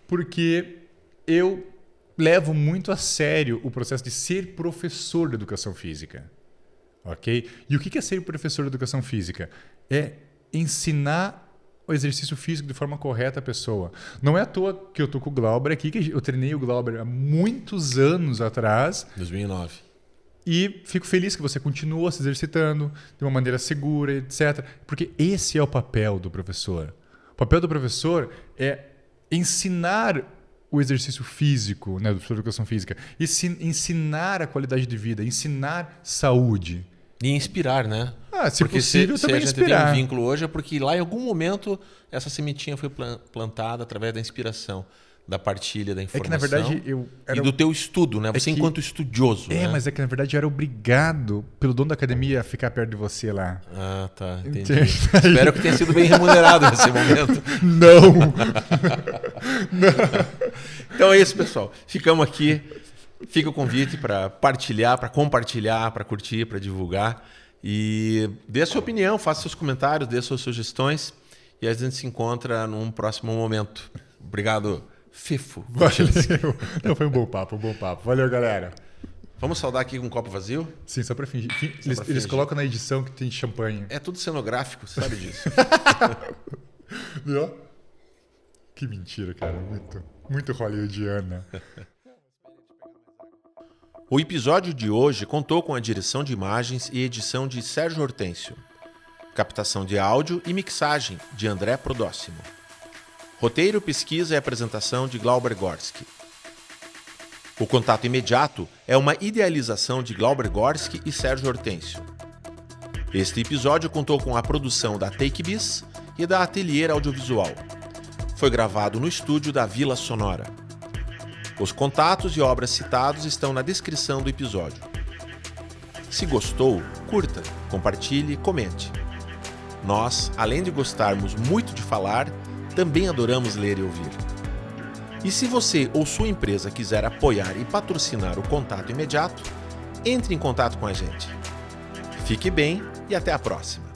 porque eu levo muito a sério o processo de ser professor de educação física. Ok? E o que é ser professor de educação física? É ensinar o exercício físico de forma correta à pessoa. Não é à toa que eu tô com o Glauber aqui, que eu treinei o Glauber há muitos anos atrás. 2009. E fico feliz que você continua se exercitando de uma maneira segura, etc. Porque esse é o papel do professor. O papel do professor é ensinar o exercício físico, né, do professor de educação física, e ensinar a qualidade de vida, ensinar saúde. E inspirar, né? Se porque possível, se também a gente inspirar. tem um vínculo hoje é porque lá em algum momento essa sementinha foi plantada através da inspiração, da partilha da informação. É que, na verdade, e do teu estudo, né? Você enquanto estudioso. Né? Mas é que, na verdade, eu era obrado pelo dono da academia a ficar perto de você lá. Ah, tá. Entendi. Espero que tenha sido bem remunerado nesse momento. Não! Então é isso, pessoal. Ficamos aqui. Fica o convite para partilhar, para compartilhar, para curtir, para divulgar. E dê a sua opinião, faça seus comentários, dê suas sugestões e a gente se encontra num próximo momento. Obrigado, Fifo. Valeu. Não, foi um bom papo, Valeu, galera. Vamos saudar aqui com um copo vazio? Sim, só pra fingir. Eles colocam na edição que tem champanhe. É tudo cenográfico, você sabe disso. Viu? Que mentira, cara. Muito hollywoodiana. O episódio de hoje contou com a direção de imagens e edição de Sérgio Hortêncio, captação de áudio e mixagem de André Prodóximo, roteiro, pesquisa e apresentação de Glauber Gorski. O Contato Imediato é uma idealização de Glauber Gorski e Sérgio Hortêncio. Este episódio contou com a produção da Take Bis e da Atelier Audiovisual. Foi gravado no estúdio da Vila Sonora. Os contatos e obras citados estão na descrição do episódio. Se gostou, curta, compartilhe e comente. Nós, além de gostarmos muito de falar, também adoramos ler e ouvir. E se você ou sua empresa quiser apoiar e patrocinar o Contato Imediato, entre em contato com a gente. Fique bem e até a próxima!